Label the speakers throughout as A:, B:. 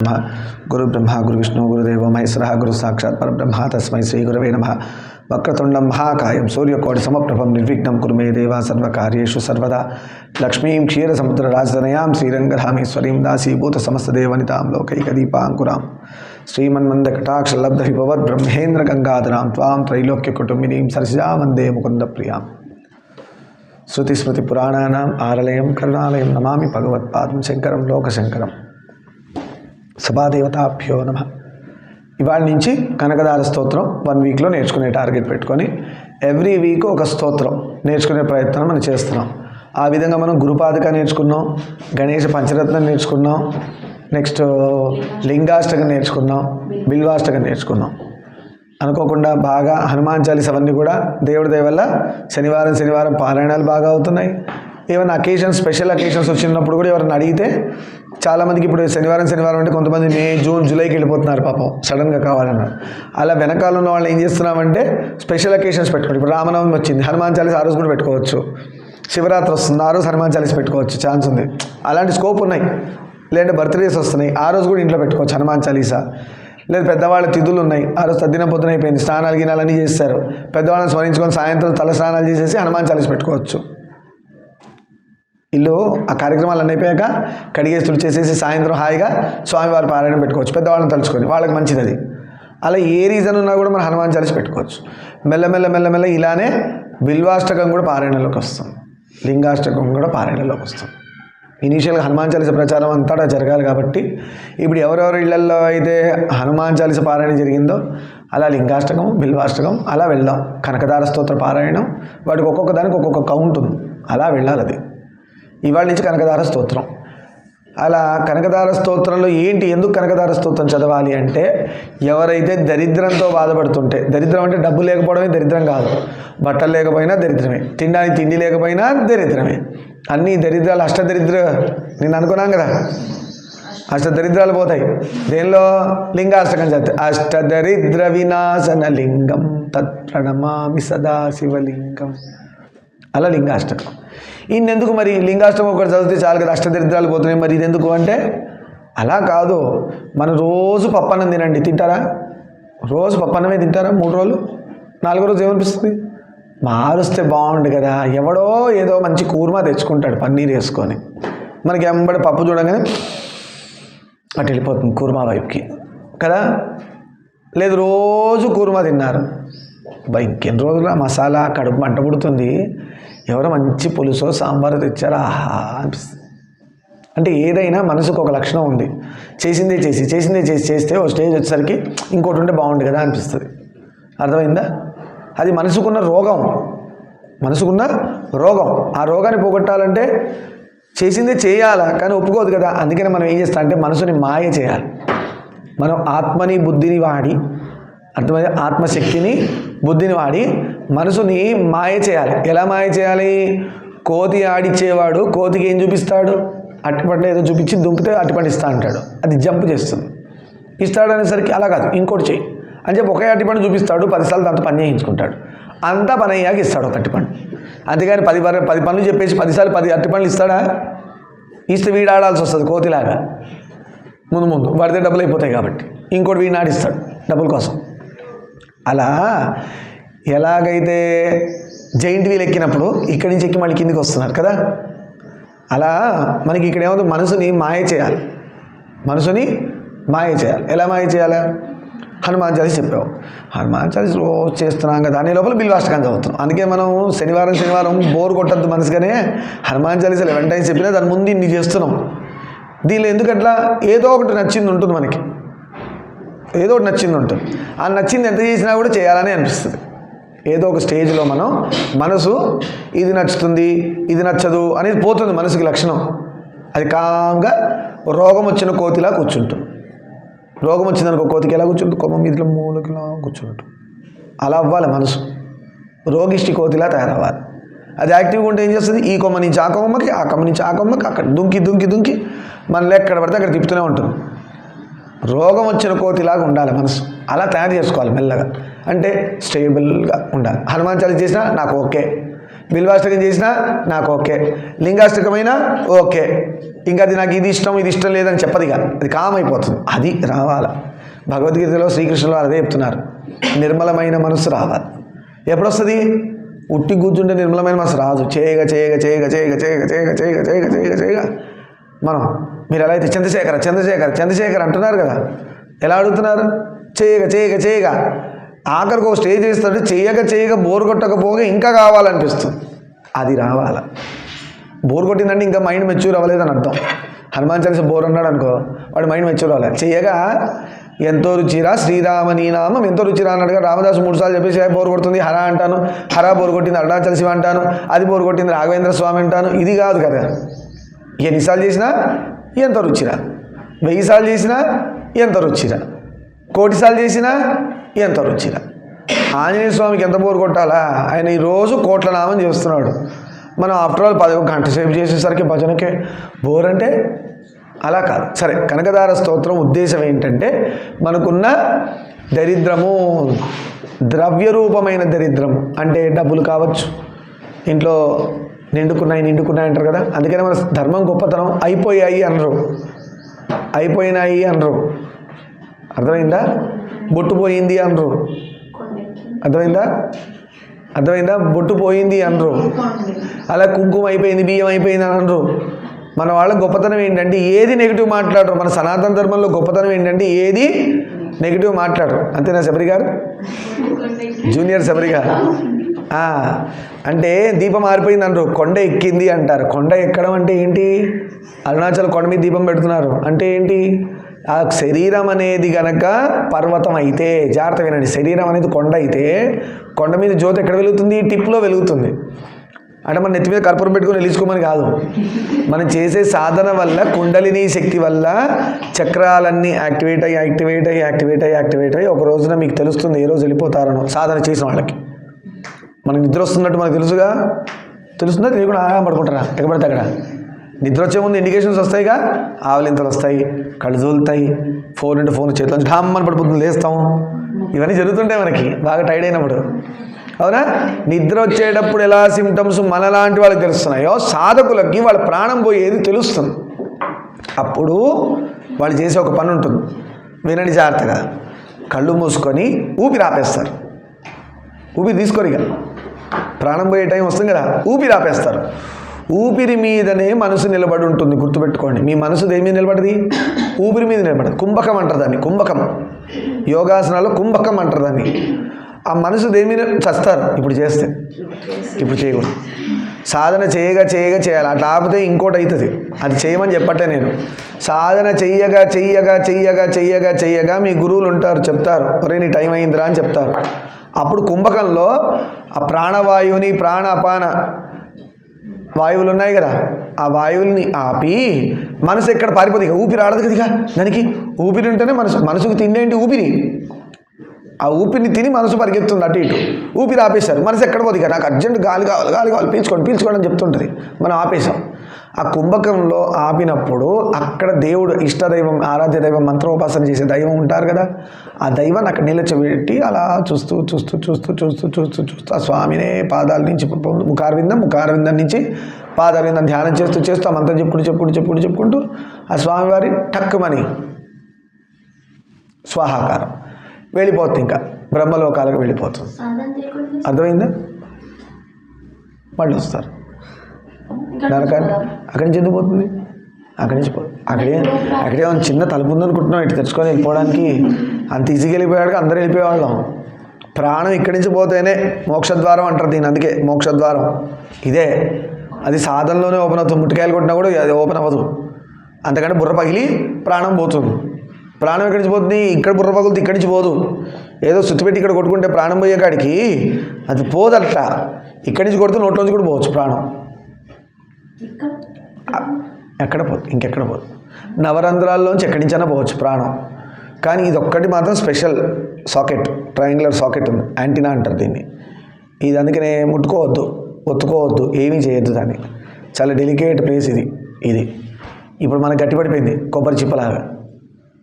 A: गुरु ब्रह्मा गुरु विष्णु गुरुदेव महेश्वरः गुरु साक्षात् परब्रह्म तस्मै श्री गुरवे नमः। वक्रतुंडं महाकायं सूर्यकोटि समप्रभं निर्विघ्नं कुरु मे देवा सर्वकार्येषु सर्वदा। लक्ष्मीं क्षीरसमुद्रराजतनयां श्रीरङ्गधामेश्वरीं दासीभूत समस्तदेवनितां लोकैकदीपाङ्कुरां श्रीमन्मन्दकटाक्षलब्धविभवद् ब्रह्मेन्द्र गंगाधरां त्वां त्रैलोक्यकुटुम्बिनीं सरसिजां वन्दे मुकुन्दप्रियां। श्रुतिस्मृतिपुराणानाम् आलयं करुणालयं नमामि भगवत्पादं शंकरं लोकशंकरं। సభాదేవతాభ్యో నమః. ఇవాళ నుంచి కనకదార స్తోత్రం 1 వీక్లో నేర్చుకునే టార్గెట్ పెట్టుకొని ఎవ్రీ వీక్ ఒక స్తోత్రం నేర్చుకునే ప్రయత్నం మనం చేస్తున్నాం. ఆ విధంగా మనం గురుపాదక నేర్చుకున్నాం, గణేష పంచరత్నం నేర్చుకున్నాం, నెక్స్ట్ లింగాష్టకం నేర్చుకున్నాం, బిల్వాష్టకం నేర్చుకున్నాం. అనుకోకుండా బాగా హనుమాన్ చాలీసా అవన్నీ కూడా దేవుడి దయ వల్ల శనివారం పారాయణాలు బాగా అవుతున్నాయి. ఏమైనా అకేషన్స్ స్పెషల్ అకేషన్స్ వచ్చినప్పుడు కూడా ఎవరైనా అడిగితే చాలామందికి ఇప్పుడు శనివారం అంటే కొంతమంది మే జూన్ జూలైకి వెళ్ళిపోతున్నారు పాపం సడన్గా కావాలన్నారు. అలా వెనకాల ఉన్న వాళ్ళు ఏం చేస్తున్నామంటే స్పెషల్ అకేషన్స్ పెట్టుకోండి. ఇప్పుడు రామనవమి వచ్చింది, హనుమాన్ చాలీసా ఆ రోజు కూడా పెట్టుకోవచ్చు. శివరాత్రి వస్తుంది, ఆ రోజు హనుమాన్ చాలీసా పెట్టుకోవచ్చు, ఛాన్స్ ఉంది. అలాంటి స్కోప్ ఉన్నాయి. లేదంటే బర్త్డేస్ వస్తున్నాయి, ఆ రోజు కూడా ఇంట్లో పెట్టుకోవచ్చు హనుమాన్ చాలీసా. లేదు పెద్దవాళ్ళ తిథులు ఉన్నాయి, ఆ రోజు తద్దినం పొద్దున అయిపోయింది, స్నానాలు గినాలన్నీ చేస్తారు, పెద్దవాళ్ళని స్మరించుకొని సాయంత్రం తల స్నానాలు చేసేసి హనుమాన్ చాలీసా పెట్టుకోవచ్చు. ఇల్లు ఆ కార్యక్రమాలు అయిపోయాక కడిగేస్తులు చేసేసి సాయంత్రం హాయిగా స్వామివారి పారాయణం పెట్టుకోవచ్చు, పెద్దవాళ్ళని తలుచుకొని, వాళ్ళకి మంచిది అది. అలా ఏ రీజన్ ఉన్నా కూడా మనం హనుమాన్ చాలీసా పెట్టుకోవచ్చు. మెల్లమెల్ల ఇలానే బిల్వాష్టకం కూడా పారాయణలోకి వస్తుంది, లింగాష్టకం కూడా పారాయణలోకి వస్తుంది. ఇనీషియల్గా హనుమాన్ చాలీసా ప్రచారం అంతా జరగాలి కాబట్టి ఇప్పుడు ఎవరెవరి ఇళ్లల్లో అయితే హనుమాన్ చాలీసా పారాయణ జరిగిందో అలా లింగాష్టకం బిల్వాష్టకం అలా వెళ్దాం. కనకదార స్తోత్ర పారాయణం వాటికి ఒక్కొక్క దానికి ఒక్కొక్క కౌంట్ ఉంది, అలా వెళ్ళాలి. అది ఇవాళ నుంచి కనకదార స్తోత్రం. అలా కనకదార స్తోత్రంలో ఏంటి, ఎందుకు కనకదార స్తోత్రం చదవాలి అంటే ఎవరైతే దరిద్రంతో బాధపడుతుంటే, దరిద్రం అంటే డబ్బు లేకపోవడమే దరిద్రం కాదు, బట్టలు లేకపోయినా దరిద్రమే, తినడానికి తిండి లేకపోయినా దరిద్రమే, అన్నీ దరిద్రాలు. అష్టదరిద్ర నేను అనుకున్నాం కదా, అష్టదరిద్రాలు పోతాయి దేనిలో, లింగాష్టకం చదివితే. అష్టదరిద్ర వినాశన లింగం తత్ప్రణమామి సదా శివలింగం, అలా లింగాష్టకం. ఇన్నెందుకు మరి లింగాష్టకం ఒకటి చదివితే చాలు కదా అష్టదరిద్రాలు పోతున్నాయి, మరి ఇది ఎందుకు అంటే అలా కాదు. మనం రోజు పప్పన్నం తినండి, తింటారా? రోజు పప్పన్నమే తింటారా? 3 రోజులు 4వ రోజు ఏమనిపిస్తుంది, మారుస్తే బాగుండు కదా. ఎవడో ఏదో మంచి కూర్మా తెచ్చుకుంటాడు పన్నీర్ వేసుకొని, మనకి ఎంబడి పప్పు చూడగానే అటు వెళ్ళిపోతుంది కూర్మా వైపుకి కదా. లేదు రోజు కూర్మా తిన్నారు, ఇంకెన్ని రోజుల మసాలా కడుపు మంట పుడుతుంది, ఎవరో మంచి పులుసో సాంబారో తెచ్చారా ఆహా అనిపిస్తుంది. అంటే ఏదైనా మనసుకు ఒక లక్షణం ఉంది, చేసిందే చేసి చేస్తే ఓ స్టేజ్ వచ్చేసరికి ఇంకోటి ఉంటే బాగుండు కదా అనిపిస్తుంది. అర్థమైందా? అది మనసుకున్న రోగం. ఆ రోగాన్ని పోగొట్టాలంటే చేసిందే చేయాలా, కానీ ఒప్పుకోదు కదా. అందుకని మనం ఏం చేస్తాం అంటే మనసుని మాయ చేయాలి. మనం ఆత్మని బుద్ధిని వాడి, అర్థమైంది, ఆత్మశక్తిని బుద్ధిని వాడి మనసుని మాయ చేయాలి. ఎలా మాయ చేయాలి? కోతి ఆడిచ్చేవాడు కోతికి ఏం చూపిస్తాడు, అట్టిపండు ఏదో చూపించి దుంపితే అట్టిపండు ఇస్తా అంటాడు, అది జంప్ చేస్తుంది. ఇస్తాడు అనేసరికి అలా కాదు ఇంకోటి చెయ్యి అని చెప్పి ఒకే అట్టిపండు చూపిస్తాడు, 10 సార్లు దాంతో పని చేయించుకుంటాడు, అంతా పని అయ్యాక ఇస్తాడు ఒక అట్టిపండు. అంతేగాని 10 పనులు చెప్పేసి 10 సార్లు 10 అట్టిపండ్లు ఇస్తాడా? ఇస్తే వీడు ఆడాల్సి వస్తుంది కోతిలాగా. ముందు వాడితే డబ్బులు అయిపోతాయి కాబట్టి ఇంకోటి వీడిని ఆడిస్తాడు డబ్బుల కోసం. అలా ఎలాగైతే జైంట్ వీల్ ఎక్కినప్పుడు ఇక్కడి నుంచి ఎక్కి మళ్ళీ కిందికి వస్తున్నారు కదా, అలా మనకి ఇక్కడ ఏమవుతుంది, మనసుని మాయ చేయాలి. ఎలా మాయ చేయాలి? హనుమాన్ చాలీసా చెప్పావు, హనుమాన్ చాలీసా రోజు చేస్తున్నాం కదా, దాని లోపల బిల్వాష్టకం చదువుతున్నాం. అందుకే మనం శనివారం బోర్ కొట్టద్దు మనసుగానే హనుమాన్ చాలీసా 11 టైమ్స్ చెప్పినా దాని ముందు ఇన్ని చేస్తున్నాం. దీనిలో ఎందుకట్లా, ఏదో ఒకటి నచ్చింది ఉంటుంది మనకి, ఏదో ఒకటి నచ్చింది ఉంటుంది. ఆ నచ్చింది ఎంత చేసినా కూడా చేయాలని అనిపిస్తుంది. ఏదో ఒక స్టేజ్లో మనసు ఇది నచ్చుతుంది ఇది నచ్చదు అనేది పోతుంది మనసుకి లక్షణం. అది కాంగా రోగం వచ్చిన కోతిలా కూర్చుంటుంది. రోగం వచ్చిందనుకో కోతికి ఎలా కూర్చుంటుంది, కొమ్మ మీదలో మూలకిలా కూర్చుంటుంది. అలా అవ్వాలి మనసు, రోగిష్టి కోతిలా తయారవ్వాలి. అది యాక్టివ్గా ఉంటే ఏం చేస్తుంది, ఈ కొమ్మ నుంచి ఆ కొమ్మకి, ఆ కొమ్మ నుంచి ఆ కొమ్మకి, అక్కడ దుంకి మనల్ని ఎక్కడ పడితే అక్కడ తిప్పుతూనే ఉంటుంది. రోగం వచ్చిన కోతిలాగా ఉండాలి మనసు, అలా తయారు చేసుకోవాలి మెల్లగా. అంటే స్టేబుల్గా ఉండాలి. హనుమాన్ చాలీసా చేసినా నాకు ఓకే, బిల్వాష్టకం చేసినా నాకు ఓకే, లింగాష్టకమైనా ఓకే. ఇంకా అది నాకు ఇది ఇష్టం లేదని చెప్పదిగా, అది కామైపోతుంది. అది రావాలి. భగవద్గీతలో శ్రీకృష్ణులు అదే చెప్తున్నారు, నిర్మలమైన మనస్సు రావాలి. ఎప్పుడు వస్తుంది? ఉట్టి కూర్చుంటే నిర్మలమైన మనసు రాదు. చేయగా మనం మీరు ఎలా అయితే చంద్రశేఖర్ అంటున్నారు కదా, ఎలా అడుగుతున్నారు? చేయగా ఆఖరికి ఒక స్టేజ్ చేస్తుంటే చేయగా బోర్ కొట్టకపోగా ఇంకా కావాలనిపిస్తుంది. అది రావాల. బోర్ కొట్టిందంటే ఇంకా మైండ్ మెచ్యూర్ అవ్వలేదని అర్థం. హనుమాన్ చాలీసా బోర్ అన్నాడు అనుకో, వాడి మైండ్ మెచ్యూర్ అవ్వాలి. చేయగా ఎంతో రుచిరా శ్రీరామ నీ నామం ఎంతో రుచిరా అన్నాడుగా రామదాసు 3 సార్లు చెప్పేసి బోర్ కొడుతుంది హర అంటాను, హరా బోర్ కొట్టింది అరుణాచల శివ అంటాను, అది బోర్ కొట్టింది రాఘవేంద్ర స్వామి అంటాను. ఇది కాదు కదా. ఎన్నిసార్లు చేసినా ఎంతో రుచిరా, 1000 సార్లు చేసినా ఎంతో రుచిరా, 1,000,000 సార్లు చేసినా ఎంతో రుచిరా. ఆంజనేయ స్వామికి ఎంత బోర్ కొట్టాలా? ఆయన ఈరోజు 1,00,00,000 నామం చేస్తున్నాడు. మనం ఆఫ్టర్ ఆల్ 10 గంట సేపు చేసేసరికి భజనకే బోర్ అంటే అలా కాదు. సరే, కనకదార స్తోత్రం ఉద్దేశం ఏంటంటే మనకున్న దరిద్రము, ద్రవ్యరూపమైన దరిద్రము అంటే డబ్బులు కావచ్చు, ఇంట్లో నిండుకున్నాయి అంటారు కదా. అందుకనే మన ధర్మం గొప్పతనం అయిపోయాయి అనరు, అయిపోయినాయి అనరు. అర్థమైందా? బొట్టు పోయింది అనరు. అర్థమైందా? బొట్టు పోయింది అనరు. అలా కుంకుమ అయిపోయింది, బియ్యం అయిపోయింది అని అనరు. మన వాళ్ళ గొప్పతనం ఏంటంటే ఏది నెగిటివ్ మాట్లాడరు. మన సనాతన ధర్మంలో గొప్పతనం ఏంటంటే ఏది నెగిటివ్ మాట్లాడరు. అంతేనా శబరి గారు? జూనియర్ శబరి గారు అంటే దీపం ఆరిపోయింది అనరు, కొండ ఎక్కింది అంటారు. కొండ ఎక్కడం అంటే ఏంటి? అరుణాచల్ కొండ మీద దీపం పెడుతున్నారు అంటే ఏంటి? ఆ శరీరం అనేది గనక పర్వతం అయితే, జాగ్రత్త వినండి, శరీరం అనేది కొండ అయితే కొండ మీద జ్యోతి ఎక్కడ వెలుగుతుంది? టిప్లో వెలుగుతుంది. అంటే మన నెత్తి మీద కర్పూరం పెట్టుకుని వెలుచుకోమని కాదు. మనం చేసే సాధన వల్ల, కుండలిని శక్తి వల్ల చక్రాలన్నీ యాక్టివేట్ అయ్యి ఒక రోజున మీకు తెలుస్తుంది ఏ రోజు వెళ్ళిపోతారనో. సాధన చేసిన వాళ్ళకి మనకు నిద్ర వస్తున్నట్టు మనకు తెలుస్తుందా? తెలియకుండా పడుకుంటారా? ఎక్కడ పడితే అక్కడ. నిద్ర వచ్చే ముందు ఇండికేషన్స్ వస్తాయిగా, ఆవలింతలు వస్తాయి, కళ్ళు జోలుతాయి, ఫోన్ చేతిలో ఢామ్మని పడిపోతుంది, లేస్తాం. ఇవన్నీ జరుగుతుంటాయి మనకి బాగా టైర్డ్ అయినప్పుడు. అవునా? నిద్ర వచ్చేటప్పుడు ఎలా సిమ్టమ్స్ మనలాంటి వాళ్ళకి తెలుస్తున్నాయో సాధకులకి వాళ్ళ ప్రాణం పోయేది తెలుస్తుంది. అప్పుడు వాళ్ళు చేసే ఒక పని ఉంటుంది, వినండి జాగ్రత్తగా. కళ్ళు మూసుకొని ఊపిరి ఆపేస్తారు. ఊపిరి తీసుకోరు, ఇక ప్రాణం పోయే టైం వస్తుంది కదా, ఊపిరి ఆపేస్తారు. ఊపిరి మీదనే మనసు నిలబడి ఉంటుంది. గుర్తుపెట్టుకోండి, మీ మనసు దేని మీద నిలబడది? ఊపిరి మీద నిలబడదు. కుంభకం అంటారు దాన్ని, కుంభకం. యోగాసనాల్లో కుంభకం అంటారు దాన్ని. ఆ మనసు దేని మీద చస్తారు ఇప్పుడు చేస్తే, ఇప్పుడు చేయకూడదు. సాధన చేయగా చేయాలి. అట్లా ఆపితే ఇంకోటి అవుతుంది. అది చేయమని చెప్పట్టే నేను. సాధన చెయ్యగా మీ గురువులు ఉంటారు, చెప్తారు, ఒరే నీ టైం అయిందిరా అని చెప్తారు. అప్పుడు కుంభకంలో ఆ ప్రాణవాయువుని, ప్రాణ అపాన వాయువులు ఉన్నాయి కదా, ఆ వాయువుల్ని ఆపి మనసు ఎక్కడ పారిపోతుంది. ఇక ఊపిరి ఆడదు కదా, ఇక దానికి ఊపిరి ఉంటేనే మనసుకు తిండేంటి? ఊపిరి. ఆ ఊపిరిని తిని మనసు పరిగెత్తుంది అటు ఇటు. ఊపిరి ఆపేశారు, మనసు ఎక్కడ పోతుంది? ఇక నాకు అర్జెంట్ గాలి కావాలి, పీల్చుకోండి అని చెప్తుంటుంది. మనం ఆపేశాం. ఆ కుంభకంలో ఆపినప్పుడు అక్కడ దేవుడు, ఇష్టదైవం, ఆరాధ్య దైవం, మంత్రోపాసన చేసే దైవం ఉంటారు కదా, ఆ దైవాన్ని అక్కడ నిలచబెట్టి అలా చూస్తూ ఆ స్వామినే పాదాల నుంచి ముఖారవిందం నుంచి పాదారవిందం ధ్యానం చేస్తూ ఆ మంత్రం చెప్పుకుంటూ ఆ స్వామివారి టక్కుమని స్వాహాకారం వెళ్ళిపోతుంది. ఇంకా బ్రహ్మలోకాలకు వెళ్ళిపోతుంది. అర్థమైందా? మళ్ళీ వస్తారు. దానికని అక్కడి నుంచి ఎందుకు పోతుంది? అక్కడే చిన్న తలుపు ఉందనుకుంటున్నాం, ఇటు తెచ్చుకొని వెళ్ళిపోవడానికి. అంత ఈజీగా వెళ్ళిపోయాడు, అందరూ వెళ్ళిపోయేవాళ్ళం. ప్రాణం ఇక్కడి నుంచి పోతేనే మోక్షద్వారం అంటారు దీన్ని. అందుకే మోక్షద్వారం ఇదే. అది సాధనలోనే ఓపెన్ అవుతుంది. ముట్టికాయలు కొట్టినా కూడా అది ఓపెన్ అవ్వదు. అంతకంటే బుర్ర పగిలి ప్రాణం పోతుంది. ప్రాణం ఎక్కడి నుంచి పోతుంది? ఇక్కడ బుర్ర పగులుతుంది, ఇక్కడి నుంచి పోదు. ఏదో సుత్తిపెట్టి ఇక్కడ కొట్టుకుంటే ప్రాణం పోయే కాడికి అది పోదట్లా. ఇక్కడి నుంచి కొడితే నోట్లోంచి కూడా పోవచ్చు ప్రాణం. ఎక్కడ పోదు, ఇంకెక్కడ పోదు. నవరంధ్రాల్లోంచి ఎక్కడి నుంచైనా పోవచ్చు ప్రాణం. కానీ ఇది ఒక్కటి మాత్రం స్పెషల్ సాకెట్, ట్రయాంగులర్ సాకెట్ ఉంది, యాంటీనా అంటారు దీన్ని. ఇది అందుకనే ముట్టుకోవద్దు, ఒత్తుకోవద్దు, ఏమీ చేయొద్దు దాన్ని. చాలా డెలికేట్ ప్లేస్ ఇది. ఇప్పుడు మనకు గట్టిపడిపోయింది కొబ్బరి చిప్పలాగా.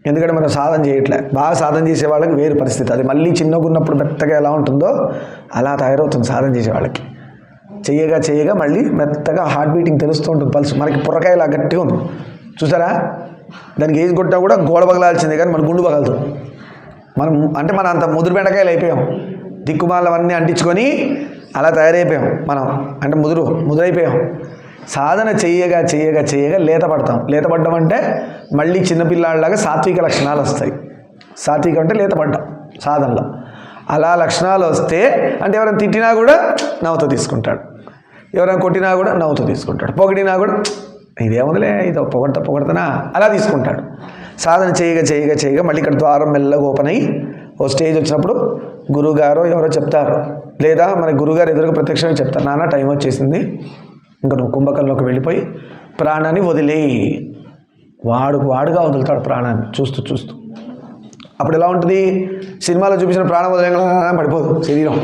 A: ఎందుకంటే మనం సాధన చేయట్లే. బాగా సాధన చేసే వాళ్ళకి వేరు పరిస్థితి. అది మళ్ళీ చిన్నగా ఉన్నప్పుడు మెత్తగా ఎలా ఉంటుందో అలా తయారవుతుంది సాధన చేసే వాళ్ళకి. చేయగా చేయగా మళ్ళీ మెత్తగా హార్ట్ బీటింగ్ తెలుస్తూ ఉంటుంది, పల్స్. మనకి పుర్రకాయలా గట్టిగా ఉంది చూసారా, దానికి ఏది కొట్టినా కూడా గోడ పగలాల్సిందే కానీ మన గుండు పగలదు. మనం అంత ముదురు బెండకాయలు అయిపోయాం, దిక్కుమాలవన్నీ అంటించుకొని అలా తయారైపోయాం మనం, అంటే ముదురైపోయాం. సాధన చేయగా చేయగా చేయగా లేత పడ్డం అంటే మళ్ళీ చిన్నపిల్లాడిలాగా సాత్విక లక్షణాలు వస్తాయి. సాత్వికం అంటే లేత పడ్డం సాధనలో. అలా లక్షణాలు వస్తే అంటే ఎవరైనా తిట్టినా కూడా నవ్వుతూ తీసుకుంటాడు, ఎవరైనా కొట్టినా కూడా నవ్వుతూ తీసుకుంటాడు, పొగిడినా కూడా ఇదేముందిలే ఇది పొగడతనా అలా తీసుకుంటాడు. సాధన చేయగా చేయగా చేయగా మళ్ళీ ఇక్కడ ద్వారం మెల్లగా ఓపెన్ అయ్యి ఓ స్టేజ్ వచ్చినప్పుడు గురువుగారు ఎవరో చెప్తారు, లేదా మన గురువుగారు ఎదురుగా ప్రత్యక్షంగా చెప్తారు, నాన్న టైం వచ్చేసింది, ఇంకా నువ్వు కుంభకంలోకి వెళ్ళిపోయి ప్రాణాన్ని వదిలేయి. వాడుగా వదులుతాడు ప్రాణాన్ని చూస్తూ. అప్పుడు ఎలా ఉంటుంది, సినిమాలో చూపించిన ప్రాణం వదిలేగా పడిపోదు శరీరం,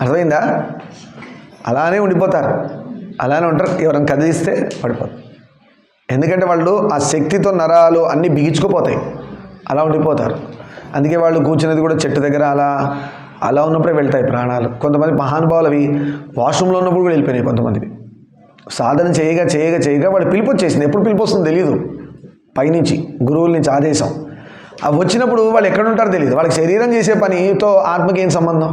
A: అర్థమైందా? అలానే ఉండిపోతారు, అలానే ఉంటారు. ఎవరైనా కదిలిస్తే పడిపోదు, ఎందుకంటే వాళ్ళు ఆ శక్తితో నరాలు అన్నీ బిగించుకుపోతాయి, అలా ఉండిపోతారు. అందుకే వాళ్ళు కూర్చునేది కూడా చెట్టు దగ్గర అలా ఉన్నప్పుడే వెళ్తాయి ప్రాణాలు. కొంతమంది మహానుభావులు అవి వాష్రూమ్లో ఉన్నప్పుడు కూడా వెళ్ళిపోయినాయి కొంతమందివి. సాధన చేయగా చేయగా చేయగా వాడు పిలుపు వచ్చేసింది. ఎప్పుడు పిలుపు వస్తుందో తెలియదు, పైనుంచి గురువుల నుంచి ఆదేశం. అవి వచ్చినప్పుడు వాళ్ళు ఎక్కడ ఉంటారో తెలియదు. వాళ్ళకి శరీరం చేసే పనితో ఆత్మకి ఏం సంబంధం?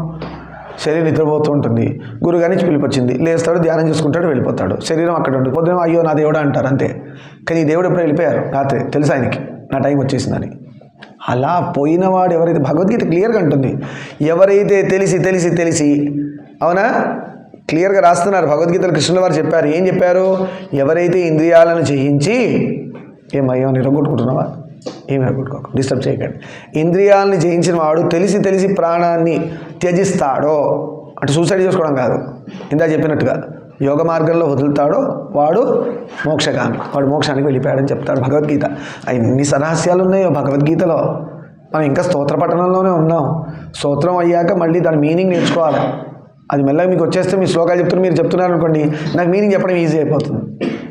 A: శరీరం నిద్రపోతూ ఉంటుంది, గురుగారి నుంచి పిలుపు వచ్చింది, లేస్తాడు, ధ్యానం చేసుకుంటాడు, వెళ్ళిపోతాడు. శరీరం అక్కడ ఉంటుంది. పొద్దున అయ్యో నా దేవుడా అంటారు అంతే. కానీ ఈ దేవుడు ఎప్పుడు వెళ్ళిపోయారు రాత్రి, తెలుసు ఆయనకి నా టైం వచ్చేసిందని. అలా పోయినవాడు ఎవరైతే, భగవద్గీత క్లియర్గా ఉంటుంది, ఎవరైతే తెలిసి అవునా, క్లియర్గా రాస్తున్నారు భగవద్గీతలో. కృష్ణుల వారు చెప్పారు, ఏం చెప్పారు? ఎవరైతే ఇంద్రియాలను జయించి ఏమయ్యో నిరగొట్టుకుంటున్నావా, ఏమి నిరగొట్టుకోక, డిస్టర్బ్ చేయకండి. ఇంద్రియాలని జయించిన వాడు తెలిసి ప్రాణాన్ని త్యజిస్తాడో, అంటే సూసైడ్ చేసుకోవడం కాదు, ఇందా చెప్పినట్టుగా యోగ మార్గంలో వదులుతాడో వాడు మోక్షగామి, వాడు మోక్షానికి వెళ్ళిపోయాడని చెప్తాడు భగవద్గీత. ఎన్ని సరహస్యాలు ఉన్నాయో భగవద్గీతలో. మనం ఇంకా స్తోత్ర పఠనంలోనే ఉన్నాం. స్తోత్రం అయ్యాక మళ్ళీ దాని మీనింగ్ నేర్చుకోవాలి. అది మెల్లగా మీకు వచ్చేస్తే మీ శ్లోకాలు మీరు చెప్తున్నారు అనుకోండి, నాకు మీనింగ్ చెప్పడం ఈజీ అయిపోతుంది.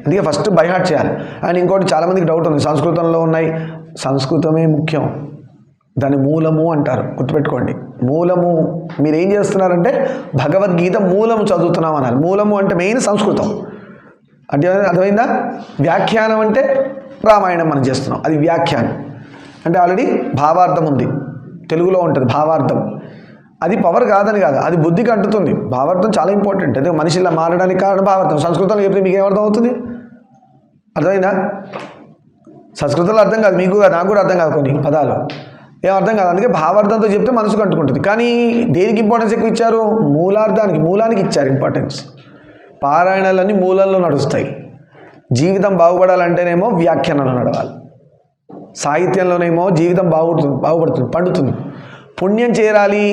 A: అందుకే ఫస్ట్ బై హార్ట్ చేయాలి. అండ్ ఇంకోటి చాలామందికి డౌట్ ఉంది, సంస్కృతంలో ఉన్నాయి. సంస్కృతమే ముఖ్యం, దాని మూలము అంటారు, గుర్తుపెట్టుకోండి. మూలము మీరు ఏం చేస్తున్నారంటే భగవద్గీత మూలము చదువుతున్నాం అన్నారు. మూలము అంటే మెయిన్ సంస్కృతం అంటే అర్థమైందా? వ్యాఖ్యానం అంటే రామాయణం మనం చేస్తున్నాం, అది వ్యాఖ్యానం. అంటే ఆల్రెడీ భావార్థం ఉంది, తెలుగులో ఉంటుంది భావార్థం. అది పవర్ కాదని కాదు, అది బుద్ధికి అంటుతుంది. భావార్థం చాలా ఇంపార్టెంట్. అదే మనిషి ఇలా మారడానికి కారణం భావార్థం. సంస్కృతంలో చెప్తే మీకు ఏమర్థం అవుతుంది? అర్థమైందా? సంస్కృతంలో అర్థం కాదు, మీకు నాకు కూడా అర్థం కాదు, కొన్ని పదాలు ఏం అర్థం కాదు. అందుకే భావార్థంతో చెప్తే మనసుకు అంటుకుంటుంది. కానీ దేనికి ఇంపార్టెన్స్ ఎక్కువ ఇచ్చారు? మూలానికి ఇచ్చారు ఇంపార్టెన్స్. పారాయణాలన్నీ మూలంలో నడుస్తాయి. జీవితం బాగుపడాలంటేనేమో వ్యాఖ్యానంలో నడవాలి, సాహిత్యంలోనేమో జీవితం బాగుపడుతుంది, పండుతుంది. పుణ్యం చేరాలి,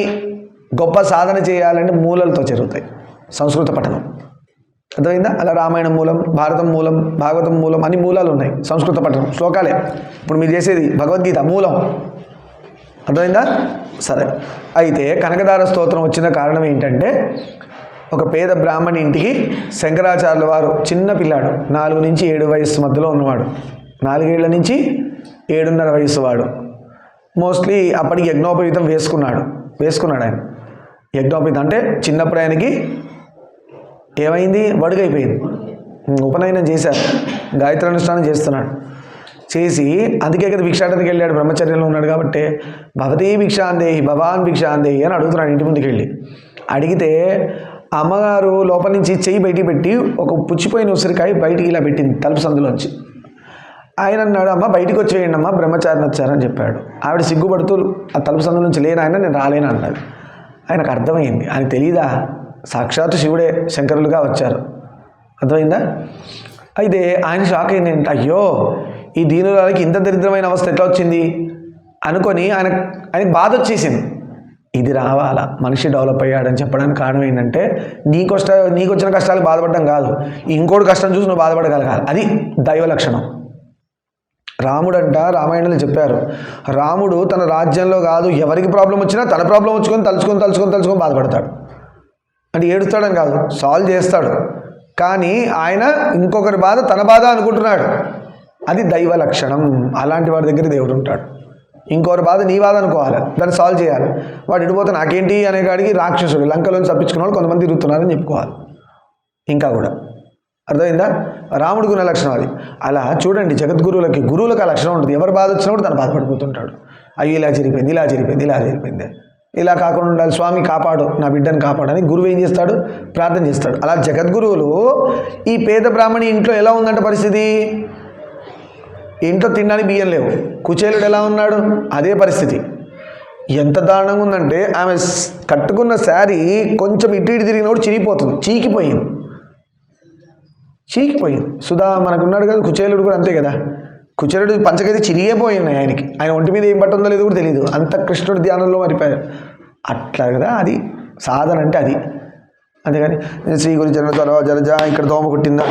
A: గొప్ప సాధన చేయాలంటే మూలలతో జరుగుతాయి. సంస్కృత పఠనం అర్థమైందా? అలా రామాయణం మూలం, భారతం మూలం, భాగవతం మూలం, అన్ని మూలాలు ఉన్నాయి. సంస్కృత పఠనం శ్లోకాలే. ఇప్పుడు మీరు చేసేది భగవద్గీత మూలం, అర్థమైందా? సరే, అయితే కనకదార స్తోత్రం వచ్చిన కారణం ఏంటంటే, ఒక పేద బ్రాహ్మణి ఇంటికి శంకరాచార్యుల వారు చిన్న పిల్లాడు, 4 నుంచి 7 వయస్సు మధ్యలో ఉన్నవాడు, 4 ఏళ్ల నుంచి 7.5 వయస్సు వాడు. మోస్ట్లీ అప్పటికి యజ్ఞోపవీతం వేసుకున్నాడు ఆయన. యజ్ఞోపవీతం అంటే చిన్నప్పుడు ఆయనకి ఏమైంది, వడుగైపోయింది. ఉపనయనం చేశారు, గాయత్రి అనుష్ఠానం చేస్తున్నాడు. చేసి అందుకే కదా భిక్షాటనకి వెళ్ళాడు, బ్రహ్మచర్యంలో ఉన్నాడు కాబట్టి. భవతీ భిక్షాందేహి భవాన్ భిక్షాందేహి అని అడుగుతున్నాడు ఇంటి ముందుకు వెళ్ళి. అడిగితే అమ్మగారు లోపల నుంచి చెయ్యి బయటికి పెట్టి ఒక పుచ్చిపోయిన ఉసిరికాయ బయటికి ఇలా పెట్టింది తలుపు సందులోంచి. ఆయన అన్నాడు, అమ్మ బయటికి వచ్చి వేయండి అమ్మ, బ్రహ్మచారిని వచ్చారని చెప్పాడు. ఆవిడ సిగ్గుపడుతూ ఆ తలుపు సందు నుంచి లేను ఆయన, నేను రాలేను అన్నాడు. ఆయనకు అర్థమైంది, ఆయన తెలీదా సాక్షాత్తు శివుడే శంకరులుగా వచ్చారు, అర్థమైందా? అయితే ఆయన షాక్ అయింది ఏంటి, అయ్యో ఈ దీనురాలకి ఇంత దరిద్రమైన అవస్థ ఎట్లా వచ్చింది అనుకొని ఆయనకు బాధ వచ్చేసింది. ఇది రావాలా, మనిషి డెవలప్ అయ్యాడని చెప్పడానికి కారణం ఏంటంటే, నీకు వచ్చిన కష్టాలు బాధపడడం కాదు, ఇంకోటి కష్టం చూసి నువ్వు బాధపడగలగాలి. అది దైవ లక్షణం. రాముడంట రామాయణంలో చెప్పారు, రాముడు తన రాజ్యంలో కాదు ఎవరికి ప్రాబ్లం వచ్చినా తన ప్రాబ్లం వచ్చుకొని తలుచుకొని బాధపడతాడు. అంటే ఏడుస్తాడని కాదు, సాల్వ్ చేస్తాడు. కానీ ఆయన ఇంకొకరి బాధ తన బాధ అనుకుంటున్నాడు, అది దైవ లక్షణం. అలాంటి వాడి దగ్గర దేవుడు ఉంటాడు. ఇంకొకరి బాధ నీ బాధ అనుకోవాలి, దాన్ని సాల్వ్ చేయాలి. వాడు ఇడిపోతే నాకేంటి అనే కాడికి రాక్షసుడు లంకలోంచి తప్పించుకున్న వాళ్ళు కొంతమంది తిరుగుతున్నారని చెప్పుకోవాలి. ఇంకా కూడా అర్థమైందా? రాముడికి ఉన్న లక్షణం అది. అలా చూడండి, గురువులకు ఆ లక్షణం ఉంటుంది. ఎవరు బాధ వచ్చినా కూడా తను బాధపడిపోతుంటాడు. అయ్యో ఇలా జరిగిపోయింది, ఇలా జరిగిపోయింది, ఇలా జరిగిపోయింది, ఇలా కాకుండా ఉండాలి, స్వామి కాపాడు, నా బిడ్డను కాపాడని గురువు ఏం చేస్తాడు? ప్రార్థన చేస్తాడు. అలా జగద్గురువులు ఈ పేద బ్రాహ్మణి ఇంట్లో ఎలా ఉందంటే పరిస్థితి, ఇంట్లో తినడానికి బియ్యం లేవు. కుచేలుడు ఎలా ఉన్నాడు? అదే పరిస్థితి. ఎంత దారుణంగా ఉందంటే ఆమె కట్టుకున్న శారీ కొంచెం ఇటు ఇటు తిరిగినప్పుడు చిరిగిపోతుంది, చీకిపోయింది. సుధా మనకున్నాడు కదా కుచేలుడు కూడా అంతే కదా. కుచేలుడు పంచగది చిరిగిపోయింది ఆయనకి. ఆయన ఒంటి మీద ఏం పట్టుందో లేదో కూడా తెలియదు, అంత కృష్ణుడి ధ్యానంలో మరిపోయారు. అట్లా కదా అది సాధన అంటే. అది అంతేగాని శ్రీ గురుచరణ సర్వజలజ, ఇక్కడ దోమ కుట్టిందా,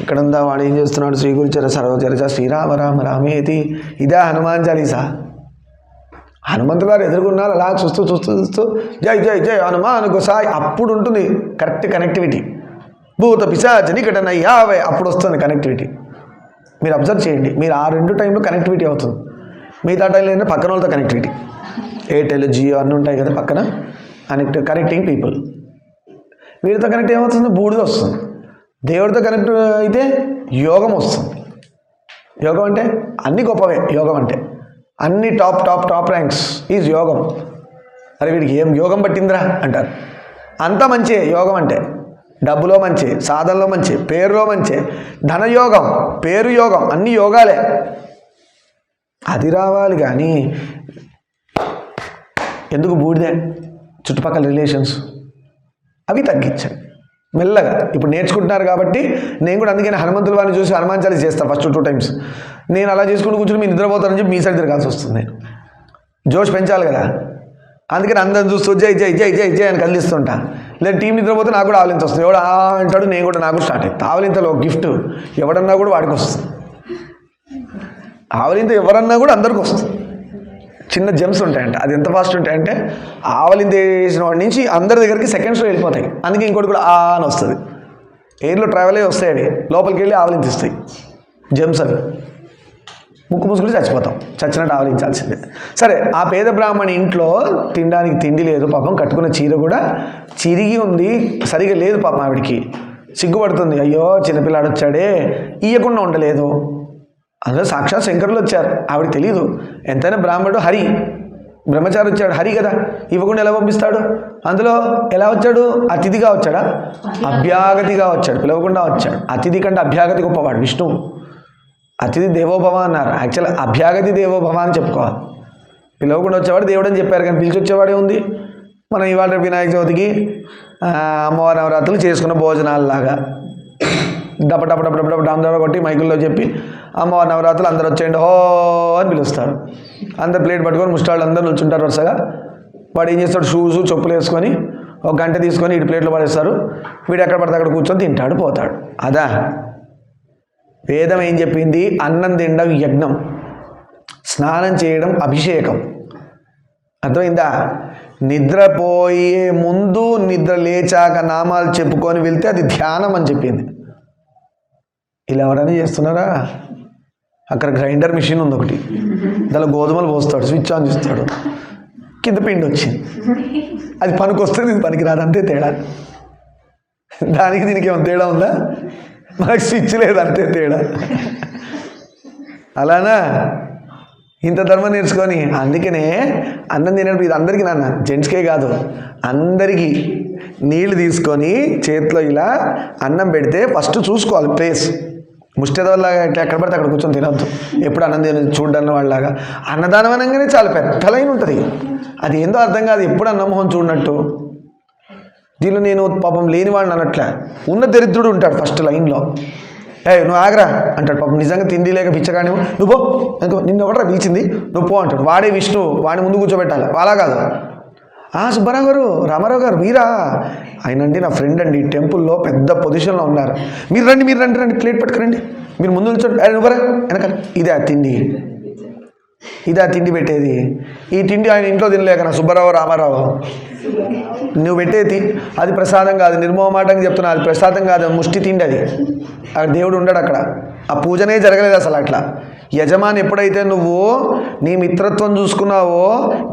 A: ఇక్కడ ఉందా, వాడు ఏం చేస్తున్నాడు, శ్రీ గురుచరణ సర్వజలజ శ్రీరామ రామ రామేతి, ఇదే హనుమాన్ చాలీసా. హనుమంతుడు గారు ఎదుర్కొన్నారు, అలా చూస్తూ జై జై జై హనుమాన్ గోసాయి, అప్పుడు ఉంటుంది కరెక్ట్ కనెక్టివిటీ. భూత పిశాచ నికటన యావే, అప్పుడు వస్తుంది కనెక్టివిటీ. మీరు అబ్జర్వ్ చేయండి, మీరు ఆ 2 టైంలో కనెక్టివిటీ అవుతుంది. మిగతా టైంలో ఏంటంటే పక్కన వాళ్ళతో కనెక్టివిటీ. ఎయిర్టెల్, జియో అన్నీ ఉంటాయి కదా పక్కన, కనెక్టింగ్ పీపుల్. వీరితో కనెక్ట్ ఏమవుతుంది? బూడిద వస్తుంది. దేవుడితో కనెక్ట్ అయితే యోగం వస్తుంది. యోగం అంటే అన్ని గొప్పవే. యోగం అంటే అన్ని టాప్ ర్యాంక్స్ ఈజ్ యోగం. అరే వీడికి ఏం యోగం పట్టిందిరా అంటారు. అంతా మంచి యోగం అంటే. డబ్బులో మంచి, సాధనలో మంచి, పేరులో మంచి, ధనయోగం, పేరు యోగం, అన్ని యోగాలే. అది రావాలి. కానీ ఎందుకు బూడిదే? చుట్టుపక్కల రిలేషన్స్ అవి తగ్గించండి మెల్లగా. ఇప్పుడు నేర్చుకుంటున్నారు కాబట్టి నేను కూడా అందుకని హనుమంతుల వారిని చూసి హనుమాన్ చాలీసా చేస్తాను ఫస్ట్ 2 times. నేను అలా చేసుకుంటూ కూర్చొని మీరు నిద్రపోతారని చెప్పి మీ సైడ్ తిరగాల్సి వస్తుంది. జోష్ పెంచాలి కదా, అందుకని అందరిని చూస్తూ జై జై జై జై జై అని కదిలిస్తుంటా. లేదా టీం నిద్రపోతే నాకు కూడా ఆవలింత వస్తుంది. ఎవడు అంటాడు, నేను కూడా నాకు స్టార్ట్ అవుతుంది. ఆవలింతలో గిఫ్ట్ ఎవడన్నా కూడా వాడికి వస్తుంది. ఆవలింత ఎవరన్నా కూడా అందరికి వస్తుంది. చిన్న జెమ్స్ ఉంటాయంట. అది ఎంత ఫాస్ట్ ఉంటాయంటే ఆవలింత వేసిన వాడి నుంచి అందరి దగ్గరికి సెకండ్స్లో వెళ్ళిపోతాయి. అందుకే ఇంకోటి కూడా అని వస్తుంది. ఎయిర్లో ట్రావెల్ అయ్యి వస్తాయి, అవి లోపలికి వెళ్ళి ఆవలింతిస్తాయి. జెమ్స్ అవి ముక్కు ముసుగులు చచ్చిపోతాం, చచ్చినట్టు ఆవలించాల్సిందే. సరే, ఆ పేద బ్రాహ్మణి ఇంట్లో తినడానికి తిండి లేదు పాపం, కట్టుకున్న చీర కూడా చిరిగి ఉంది, సరిగా లేదు పాపం. ఆవిడికి సిగ్గుపడుతుంది. అయ్యో చిన్నపిల్లాడు వచ్చాడే, ఇయ్యకుండా ఉండలేదు. అందులో సాక్షాత్ శంకరులు వచ్చారు, ఆవిడకి తెలియదు. ఎంతైనా బ్రాహ్మణుడు హరి, బ్రహ్మచారి వచ్చాడు, హరి కదా, ఇవ్వకుండా ఎలా పంపిస్తాడు? అందులో ఎలా వచ్చాడు? అతిథిగా వచ్చాడా? అభ్యాగతిగా వచ్చాడు, పిలవకుండా వచ్చాడు. అతిథి కంటే అభ్యాగతి గొప్పవాడు విష్ణువు. అతిథి దేవోభవ అన్నారు, యాక్చువల్ అభ్యాగతి దేవోభవ అని చెప్పుకోవాలి. పిలవకుండా వచ్చేవాడు దేవుడు అని చెప్పారు, కానీ పిలిచి వచ్చేవాడే ఉంది. మనం ఇవాళ వినాయక చవితికి అమ్మవారి నవరాత్రులు చేసుకున్న భోజనాలలాగా డబ్బ కొట్టి మైకుల్లో చెప్పి అమ్మవారి నవరాత్రులు అందరూ వచ్చేయండి హో అని పిలుస్తారు. అందరు ప్లేట్ పట్టుకొని ముష్టాళ్ళు అందరూ నిల్చుంటారు వరుసగా. వాడు ఏం చేస్తాడు? షూస్ చెప్పులు వేసుకొని 1 గంట తీసుకొని ఇటు ప్లేట్లో పడేస్తారు. వీడు ఎక్కడ పడితే అక్కడ కూర్చొని తింటాడు, పోతాడు. అదా వేదం ఏం చెప్పింది? అన్నం తినడం యజ్ఞం, స్నానం చేయడం అభిషేకం. అర్థమైందా? నిద్రపోయే ముందు నిద్ర లేచాక నామాలు చెప్పుకొని వెళ్తే అది ధ్యానం అని చెప్పింది. ఇలా ఎవరైనా చేస్తున్నారా? అక్కడ గ్రైండర్ మిషన్ ఉంది ఒకటి, దానిలో గోధుమలు పోస్తాడు, స్విచ్ ఆన్ చేస్తాడు, కింద పిండి వచ్చింది. అది పనికొస్తుంది, ఇది పనికిరాదు, అంతే తేడా. దానికి దీనికి ఏమైనా తేడా ఉందా? మనకు స్విచ్ లేదు, అంతే తేడా. అలానా? ఇంత ధర్మం నేర్చుకొని అందుకనే అన్నం తినేటప్పుడు, ఇది అందరికీ నాన్న, జెంట్స్కే కాదు అందరికీ, నీళ్ళు తీసుకొని చేతిలో ఇలా అన్నం పెడితే ఫస్ట్ చూసుకోవాలి ప్లేస్. ముష్టేదవల్లాగా ఇట్లా ఎక్కడ పడితే అక్కడ కూర్చొని తినొద్దు. ఎప్పుడు అన్నం తిన చూడడానికి వాళ్ళలాగా. అన్నదానం అనగానే చాలా పెద్ద లైన్ ఉంటుంది, అది ఏందో అర్థం కాదు. ఎప్పుడు అన్నమోహం చూడనట్టు. దీనిలో నేను పాపం లేనివాడిని అనట్లే, ఉన్న దరిద్రుడు ఉంటాడు ఫస్ట్ లైన్లో. నువ్వు ఆగరా అంటాడు పాపం, నిజంగా తిండి లేక పిచ్చగాని, నువ్వు పో, నిన్ను ఒకటరా పిలిచింది, నువ్వు పో అంటాడు. వాడే విష్ణు, వాడిని ముందు కూర్చోబెట్టాలి. అలా కాదు, సుబ్బారావు గారు, రామారావు గారు మీరా? ఆయనండి నా ఫ్రెండ్ అండి, టెంపుల్లో పెద్ద పొజిషన్లో ఉన్నారు, మీరు రండి ప్లేట్ పట్టుకురండి, మీరు ముందు నిల్చోండి, నువ్వరా వెనకాల. ఇదే ఆ తిండి పెట్టేది. ఈ తిండి ఆయన ఇంట్లో తినలేక నా సుబ్బారావు రామారావు నువ్వు పెట్టేది అది ప్రసాదం కాదు, నిర్మోహమాటంగా చెప్తున్నా, అది ప్రసాదం కాదు, ముష్టి తిండి అది. అక్కడ దేవుడు ఉండడు, అక్కడ ఆ పూజనే జరగలేదు అసలు. అట్లా యజమాని ఎప్పుడైతే నువ్వు నీ మిత్రత్వం చూసుకున్నావో,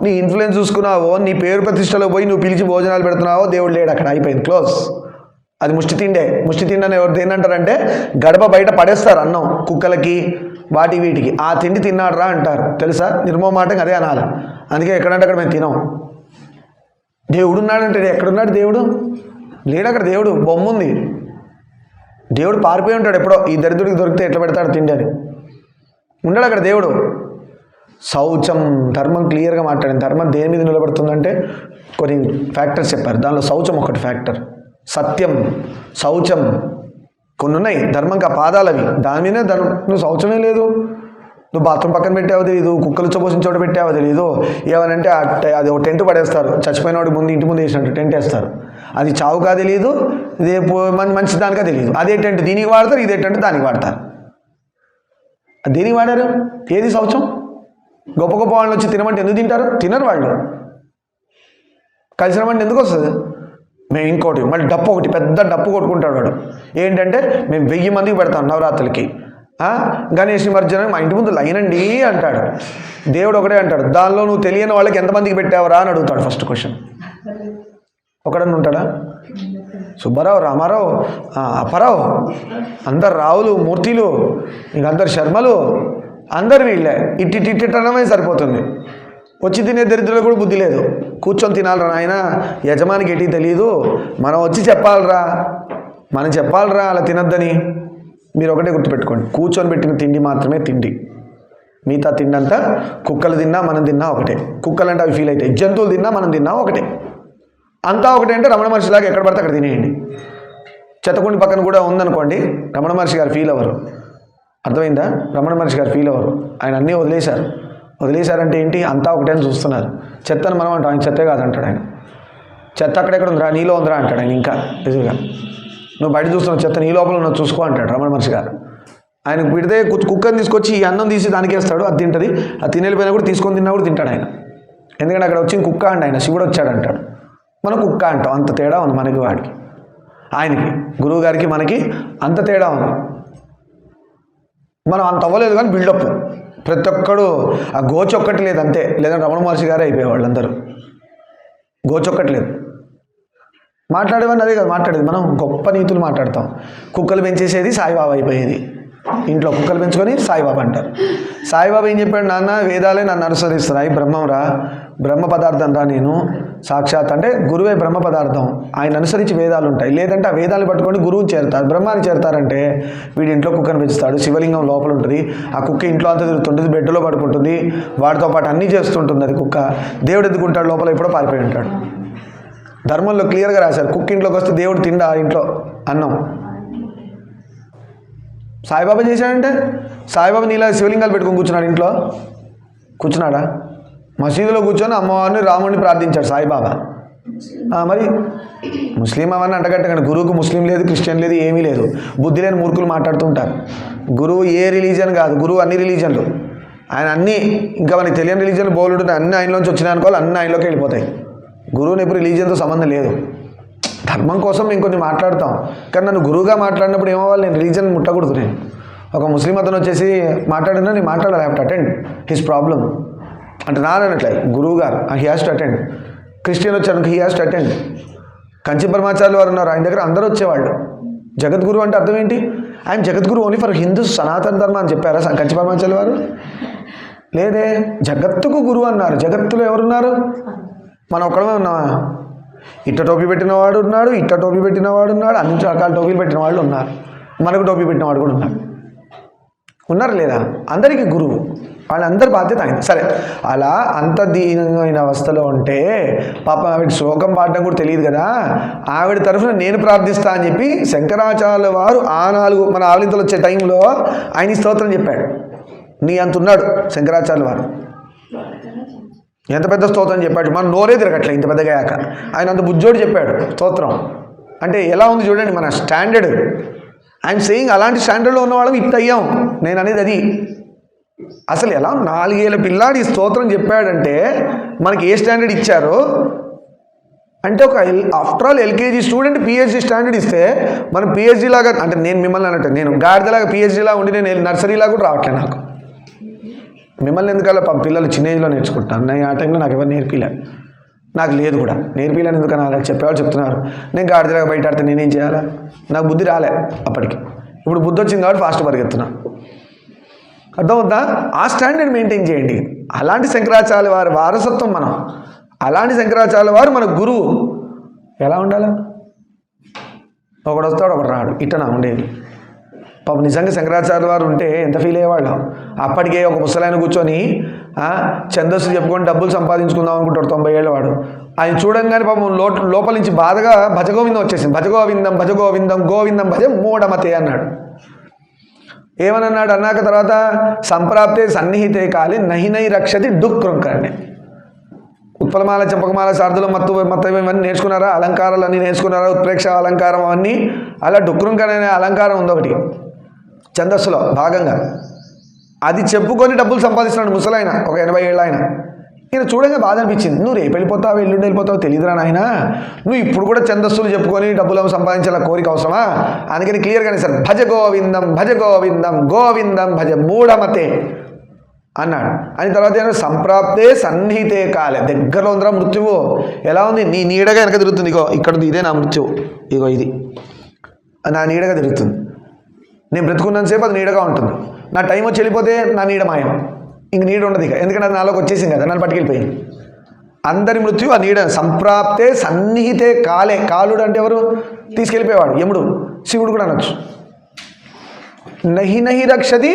A: నీ ఇన్ఫ్లుయెన్స్ చూసుకున్నావో, నీ పేరు ప్రతిష్టలో పోయి నువ్వు పిలిచి భోజనాలు పెడుతున్నావో, దేవుడు లేడు అక్కడ, అయిపోయింది, క్లోజ్. అది ముష్టి తిండే. ముష్టి తిండి అని ఎవరు తిన్నంటారంటే గడప బయట పడేస్తారు అన్నం కుక్కలకి వాటి వీటికి. ఆ తిండి తిన్నాడురా అంటారు తెలుసా, నిర్మోమాటంగా అదే అనాలి. అందుకే ఎక్కడంటే అక్కడ మేము తినాం. దేవుడు ఉన్నాడంటే ఎక్కడున్నాడు దేవుడు? లేడు అక్కడ దేవుడు, బొమ్మ ఉంది. దేవుడు పారిపోయి ఉంటాడు ఎప్పుడో, ఈ దరిద్రుడికి దొరికితే ఎట్లా పెడతాడు తిండి అని. ఉన్నాడు అక్కడ దేవుడు. శౌచం, ధర్మం క్లియర్గా మాట్లాడింది. ధర్మం దేని మీద నిలబడుతుందంటే కొన్ని ఫ్యాక్టర్స్ చెప్పారు, దానిలో శౌచం ఒకటి ఫ్యాక్టర్. సత్యం, శౌచం కొన్ని ఉన్నాయి ధర్మంకి, ఆ పాదాలు అవి. దాని మీదనే ధర్మం. నువ్వు శౌచమే లేదు, నువ్వు బాత్రూమ్ పక్కన పెట్టావో తెలియదు, కుక్కలు చొపోసిన చోట పెట్టావో తెలియదు. ఏమనంటే అది ఒక టెంట్ పడేస్తారు, చచ్చిపోయిన వాడి ముందు ఇంటి ముందు వేసినట్టు టెంట్ వేస్తారు. అది చావుకా తెలియదు, ఇదే మంచి దానికా తెలియదు. అదే టెంట్ దీనికి వాడతారు, ఇదే టెంట్ దానికి వాడతారు. దేనికి వాడారు? ఏది శౌచం? గొప్ప గొప్ప వాళ్ళు వచ్చి తినమంటే ఎందుకు తింటారు? తినరు వాళ్ళు. కలిసినమంటే ఎందుకు వస్తుంది? మేము ఇంకోటి మళ్ళీ డప్పు, ఒకటి పెద్ద డప్పు కొట్టుకుంటాడు వాడు. ఏంటంటే మేము 1000 మందికి పెడతాం నవరాత్రులకి, గణేష్ నిమజ్జనం మా ఇంటి ముందు లైన్ అండి అంటాడు. దేవుడు ఒకటే అంటాడు, దానిలో నువ్వు తెలియని వాళ్ళకి ఎంతమందికి పెట్టావరా అని అడుగుతాడు. First question. ఒకడన్నా ఉంటాడా? సుబ్బారావు, రామారావు, అప్పారావు, అందరు రావులు, మూర్తిలు, ఇంక అందరు శర్మలు, అందరు వీళ్ళే. ఇట్టిట్టనమే సరిపోతుంది. వచ్చి తినే దరిద్రులు కూడా బుద్ధి లేదు. కూర్చొని తినాలరా నాయన, యజమానికి ఎటు తెలియదు, మనం వచ్చి చెప్పాలరా, మనం చెప్పాలరా అలా తినద్దని. మీరు ఒకటే గుర్తుపెట్టుకోండి, కూర్చొని పెట్టిన తిండి మాత్రమే తిండి. మిగతా తిండి అంతా కుక్కలు తిన్నా మనం తిన్నా ఒకటే. కుక్కలు అంటే అవి ఫీల్ అవుతాయి, జంతువులు తిన్నా మనం తిన్నా ఒకటే. అంతా ఒకటే అంటే రమణ మహర్షిలాగా ఎక్కడ పడితే అక్కడ తినేయండి. చెత్తకుండి పక్కన కూడా ఉందనుకోండి, రమణ మహర్షి గారు ఫీల్ అవ్వరు. అర్థమైందా? రమణ మహర్షి గారు ఫీల్ అవ్వరు. ఆయన అన్నీ వదిలేశారు. వదిలేశారంటే ఏంటి? అంతా ఒకటే అని చూస్తున్నారు. చెత్తని మనం అంటాం, ఆయన చెత్తే కాదంటాడు ఆయన. చెత్త అక్కడెక్కడ ఉందిరా, నీలో ఉందిరా అంటాడు ఆయన. ఇంకా ఎదురుగా నువ్వు బయట చూస్తున్నావు చెత్త, నీ లోపల నువ్వు చూసుకో అంటాడు రమణ మహర్షి గారు. ఆయనకు పెడితే కుక్కని తీసుకొచ్చి ఈ అన్నం తీసి దానికి వేస్తాడు, అది తింటుంది. అది తినేళ్ళిపోయినా కూడా తీసుకొని తిన్నా కూడా తింటాడు ఆయన. ఎందుకంటే అక్కడ వచ్చింది కుక్క అండి, ఆయన శివుడు వచ్చాడు అంటాడు. మనం కుక్క అంటాం. అంత తేడా ఉంది మనకి వాడికి, ఆయనకి, గురువు గారికి మనకి అంత తేడా ఉంది. మనం అంత అవ్వలేదు కానీ బిల్డప్. ప్రతి ఒక్కడు ఆ గోచొక్కటి లేదు అంతే, లేదంటే రమణ మహర్షి గారే అయిపోయేవాళ్ళు అందరూ. గోచొక్కటి లేదు. మాట్లాడేవన్నీ అదే కదా మాట్లాడేది. మనం గొప్ప నీతులు మాట్లాడతాం. కుక్కలు పెంచేసేది సాయిబాబా అయిపోయేది. ఇంట్లో కుక్కలు పెంచుకొని సాయిబాబా అంటారు. సాయిబాబా ఏం చెప్పాడు? నాన్న వేదాలే నన్ను అనుసరిస్తున్నాయి, బ్రహ్మం రా, బ్రహ్మ పదార్థం రా నేను, సాక్షాత్ అంటే గురువే బ్రహ్మ పదార్థం, ఆయన అనుసరించి వేదాలు ఉంటాయి. లేదంటే ఆ వేదాలు పట్టుకొని గురువుని చేరుతారు, బ్రహ్మాన్ని చేరుతారంటే వీడి ఇంట్లో కుక్కను పెంచుతాడు, శివలింగం లోపల ఉంటుంది, ఆ కుక్క ఇంట్లో అంతా తిరుగుతుంటుంది, బెడ్లో పడుకుంటుంది, వాడితో పాటు అన్నీ చేస్తుంటుంది అది కుక్క. దేవుడు ఎదుగుంటాడు లోపల, ఎప్పుడో పారిపోయి ఉంటాడు. ధర్మంలో క్లియర్గా రాశారు, కుక్క ఇంట్లోకి వస్తే దేవుడు తిండా ఇంట్లో అన్నం. సాయిబాబా చేశాడంటే, సాయిబాబా నీలా శివలింగాలు పెట్టుకొని కూర్చున్నాడు ఇంట్లో? కూర్చున్నాడా? మసీదులో కూర్చొని అమ్మవారిని రాముడిని ప్రార్థించాడు సాయిబాబా. మరి ముస్లిం అవన్నీ అంటగట్టకండి. గురువుకు ముస్లిం లేదు, క్రిస్టియన్ లేదు, ఏమీ లేదు. బుద్ధి లేని మూర్ఖులు మాట్లాడుతుంటారు. గురువు ఏ రిలీజియన్ కాదు, గురువు అన్ని రిలీజన్లు. ఆయన అన్నీ, ఇంకా మనకి తెలియని రిలీజన్ బోలుడు అన్ని ఆయనలోంచి వచ్చినాయి అనుకోవాలి, అన్నీ ఆయనలోకి వెళ్ళిపోతాయి. గురువుని ఎప్పుడు రిలీజియన్తో సంబంధం లేదు. ధర్మం కోసం మేము కొన్ని మాట్లాడతాం, కానీ నన్ను గురువుగా మాట్లాడినప్పుడు ఏమవ్వాలి? నేను రిలీజన్ ముట్టకూడదు. నేను ఒక ముస్లిం అతను వచ్చేసి మాట్లాడినా నేను మాట్లాడాలి, have to attend his problem అంటే నానట్లే గురువు గారు he has to attend. Christian వచ్చారు, he has to attend. Kanchi బ్రహ్మాచార్యులు వారు ఉన్నారు, ఆయన దగ్గర అందరూ వచ్చేవాళ్ళు. జగద్గురు అంటే అర్థం ఏంటి? ఆయన జగద్గురు ఓన్లీ ఫర్ హిందూ సనాతన ధర్మ అని చెప్పారా కంచి బ్రహ్మాచార్యులు వారు? లేదే, జగత్తుకు గురువు అన్నారు. జగత్తులో ఎవరున్నారు? మనం ఒక్కడమే ఉన్నామా? ఇట్ట టోపీ పెట్టినవాడు ఉన్నాడు, ఇట్ట టోపీ పెట్టినవాడు ఉన్నాడు, అన్ని రకాల టోపీలు పెట్టిన వాళ్ళు ఉన్నారు, మనకు టోపీ పెట్టినవాడు కూడా ఉన్నాడు. ఉన్నారు లేదా? అందరికీ గురువు, వాళ్ళందరి బాధ్యత ఆయన. సరే, అలా అంత దీనమైన అవస్థలో ఉంటే పాపం ఆవిడ శ్లోకం పాడడం కూడా తెలియదు కదా, ఆవిడ తరఫున నేను ప్రార్థిస్తా అని చెప్పి శంకరాచార్యుల వారు ఆ 4 మన ఆవలింతలు వచ్చే టైంలో ఆయన స్తోత్రం చెప్పాడు. నీ అంత ఉన్నాడు శంకరాచార్యుల వారు. ఎంత పెద్ద స్తోత్రం చెప్పాడు, మనం నోరే తిరగట్లే ఇంత పెద్దగా అయ్యాక. ఆయన అంత బుజ్జోడు చెప్పాడు స్తోత్రం. అంటే ఎలా ఉంది చూడండి మన స్టాండర్డ్. ఐఎమ్ సేయింగ్ అలాంటి స్టాండర్డ్లో ఉన్నవాళ్ళం ఇట్ అయ్యాం. నేను అనేది అది. అసలు ఎలా 4 ఏళ్ళ పిల్లాడి స్తోత్రం చెప్పాడంటే మనకి ఏ స్టాండర్డ్ ఇచ్చారో అంటే ఒక after all LKG student PhD standard ఇస్తే మనం పిహెచ్డీ లాగా, అంటే నేను మిమ్మల్ని అన్నట్టు నేను గాడిదలాగా పిహెచ్డీలా ఉండి నేను నర్సరీలా కూడా రావట్లేదు నాకు. మిమ్మల్ని ఎందుకలా పిల్లలు చిన్న ఏజ్లో నేర్చుకుంటున్నాను, నేను ఆ టైంలో నాకు ఎవరు నేర్పిలే. నాకు లేదు కూడా, నేర్పిలేని ఎందుకన్నా చెప్పేవాళ్ళు చెప్తున్నారు. నేను గాడిదలాగా బయట ఆడితే నేనేం చేయాలా? నాకు బుద్ధి రాలే అప్పటికి. ఇప్పుడు బుద్ధి వచ్చింది కాబట్టి ఫాస్ట్ పరిగెత్తున్నా. అర్థమవుద్దా? ఆ స్టాండర్డ్ మెయింటైన్ చేయండి. అలాంటి శంకరాచార్య వారి వారసత్వం మనం. అలాంటి శంకరాచార్య వారు మన గురువు. ఎలా ఉండాలా? ఒకడు వస్తాడు, ఒకడు రాడు, ఇట్టనా ఉండేది. పాపం నిజంగా శంకరాచార్య వారు ఉంటే ఎంత ఫీల్ అయ్యేవాళ్ళం. అప్పటికే ఒక ముసలాయన కూర్చొని ఛందస్సు చెప్పుకొని డబ్బులు సంపాదించుకుందాం అనుకుంటాడు 90 ఏళ్ళ వాడు. ఆయన చూడంగానే పాపం లోపల నుంచి బాధగా భజగోవిందం వచ్చేసింది. భజగోవిందం భజగోవిందం గోవిందం భజ మూఢమతే అన్నాడు. ఏమన్నాడు అన్నాక తర్వాత సంప్రాప్తే సన్నిహితే కాలి నహి రక్షతి డుక్రుంకరణి. ఉత్పలమాల చంపకమాల శార్దులం మత్తు ఇవన్నీ నేర్చుకున్నారా? అలంకారాలు అన్నీ నేర్చుకున్నారా? ఉత్ప్రేక్ష అలంకారం అవన్నీ. అలా డుక్రుంకర అనే అలంకారం ఉంది ఒకటి ఛందస్సులో భాగంగా. అది చెప్పుకొని డబ్బులు సంపాదిస్తున్నాడు ముసలాయన, ఒక 80 ఏళ్ళ ఆయన. ఈయన చూడంగా బాధ అనిపించింది. నువ్వు రేపు వెళ్ళిపోతావు ఎల్లుండి వెళ్ళిపోతావు తెలియదురా నాయన, నువ్వు ఇప్పుడు కూడా ఛందస్సులు చెప్పుకొని డబ్బులు సంపాదించాల కోరిక అవసరమా? అందుకని క్లియర్గానే సార్ భజ గోవిందం భజ గోవిందం గోవిందం భజ మూఢమతే అన్నాడు. అని తర్వాత ఏమన్నా సంప్రాప్తే సన్నిహితే కాలే, దగ్గరలో ఉందిరా మృత్యువు. ఎలా ఉంది? నీ నీడగా వెనక తిరుగుతుంది. ఇగో ఇక్కడ ఉంది, ఇదే నా మృత్యువు. ఇగో ఇది నా నీడగా తిరుగుతుంది. నేను బ్రతుకున్నంతసేపు అది నీడగా ఉంటుంది. నా టైం వచ్చి వెళ్ళిపోతే నా నీడ మాయం, ఇంక నీడ ఉండదు ఇక. ఎందుకంటే అది నాలోకి వచ్చేసింది కదా, నన్ను పట్టుకెళ్ళిపోయింది. అందరి మృత్యు ఆ నీడ. సంప్రాప్తే సన్నిహితే కాలే. కాలుడు అంటే ఎవరు? తీసుకెళ్ళిపోయేవాడు, యముడు. శివుడు కూడా అనొచ్చు. నహి రక్షతి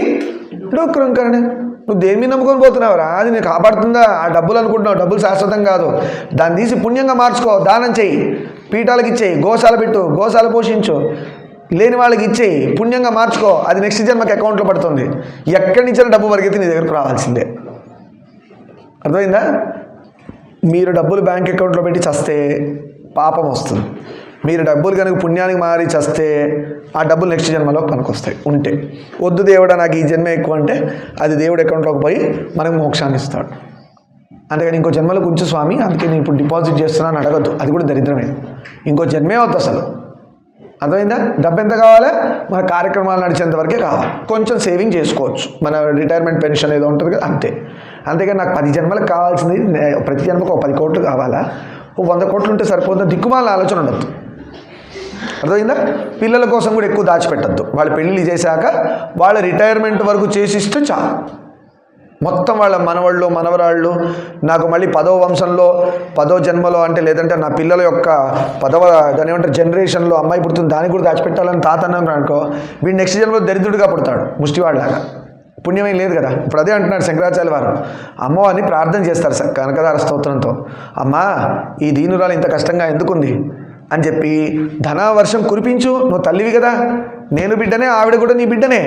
A: డుక్రుంకరణి. నువ్వు దేని మీద నమ్ముకొని పోతున్నావురా? అది నేను కాపాడుతుందా? ఆ డబ్బులు అనుకుంటున్నావు, డబ్బులు శాశ్వతం కాదు. దాన్ని తీసి పుణ్యంగా మార్చుకో, దానం చెయ్యి, పీఠాలకు ఇచ్చేయి, గోశాల పెట్టు, గోశాల పోషించు, లేని వాళ్ళకి ఇచ్చేయి, పుణ్యంగా మార్చుకో. అది నెక్స్ట్ జన్మకి అకౌంట్లో పడుతుంది. ఎక్కడి నుంచి డబ్బు పరిగెత్తి నీ దగ్గరకు రావాల్సిందే. అర్థమైందా? మీరు డబ్బులు బ్యాంక్ అకౌంట్లో పెట్టి చస్తే పాపం వస్తుంది. మీరు డబ్బులు కనుక పుణ్యానికి మారి చస్తే ఆ డబ్బులు నెక్స్ట్ జన్మలో పనికొస్తాయి. ఉంటే వద్దు దేవుడా నాకు ఈ జన్మ ఎక్కువ అంటే అది దేవుడు అకౌంట్లోకి పోయి మనకు మోక్షాన్ని ఇస్తాడు. అంతేగాని ఇంకో జన్మలో ఉంచు స్వామి, అందుకే నేను ఇప్పుడు డిపాజిట్ చేస్తున్నాను అడగద్దు. అది కూడా దరిద్రమే. ఇంకో జన్మే వద్దు అసలు. అర్థమైందా? డబ్బు ఎంత కావాలా? మన కార్యక్రమాలు నడిచేంత వరకే కావాలి. కొంచెం సేవింగ్ చేసుకోవచ్చు, మన రిటైర్మెంట్ పెన్షన్ ఏదో ఉంటుంది కదా, అంతే. అంతేగాని నాకు 10 జన్మలకు కావాల్సింది, ప్రతి జన్మకు ఒక 10 కోట్లు కావాలా, ఓ 100 కోట్లు ఉంటే సరిపోతుంది, దిక్కుమాల ఆలోచన ఉండద్దు. అర్థమైందా? పిల్లల కోసం కూడా ఎక్కువ దాచిపెట్టద్దు. వాళ్ళు పెళ్ళిళ్ళు చేశాక వాళ్ళ రిటైర్మెంట్ వరకు చేసిస్తే చాలు. మొత్తం వాళ్ళ మనవాళ్ళు మనవరాళ్ళు నాకు మళ్ళీ 10వ వంశంలో 10వ జన్మలో అంటే, లేదంటే నా పిల్లల యొక్క 10వ దాని ఏమంటారు జనరేషన్లో అమ్మాయి పుడుతుంది, దానికి కూడా దాచిపెట్టాలని తాత అన్నాను అనుకో, వీడు నెక్స్ట్ జన్మలో దరిద్రుడిగా పుడతాడు, ముష్టివాడిలాగా. పుణ్యమేం లేదు కదా. ఇప్పుడు అదే అంటున్నాడు శంకరాచార్య వారు. అమ్మవారిని ప్రార్థన చేస్తారు కనకదార స్తోత్రంతో. అమ్మా ఈ దీనురాలు ఇంత కష్టంగా ఎందుకుంది అని చెప్పి ధనవర్షం కురిపించు, నువ్వు తల్లివి కదా, నేను బిడ్డనే, ఆవిడ కూడా నీ బిడ్డనే,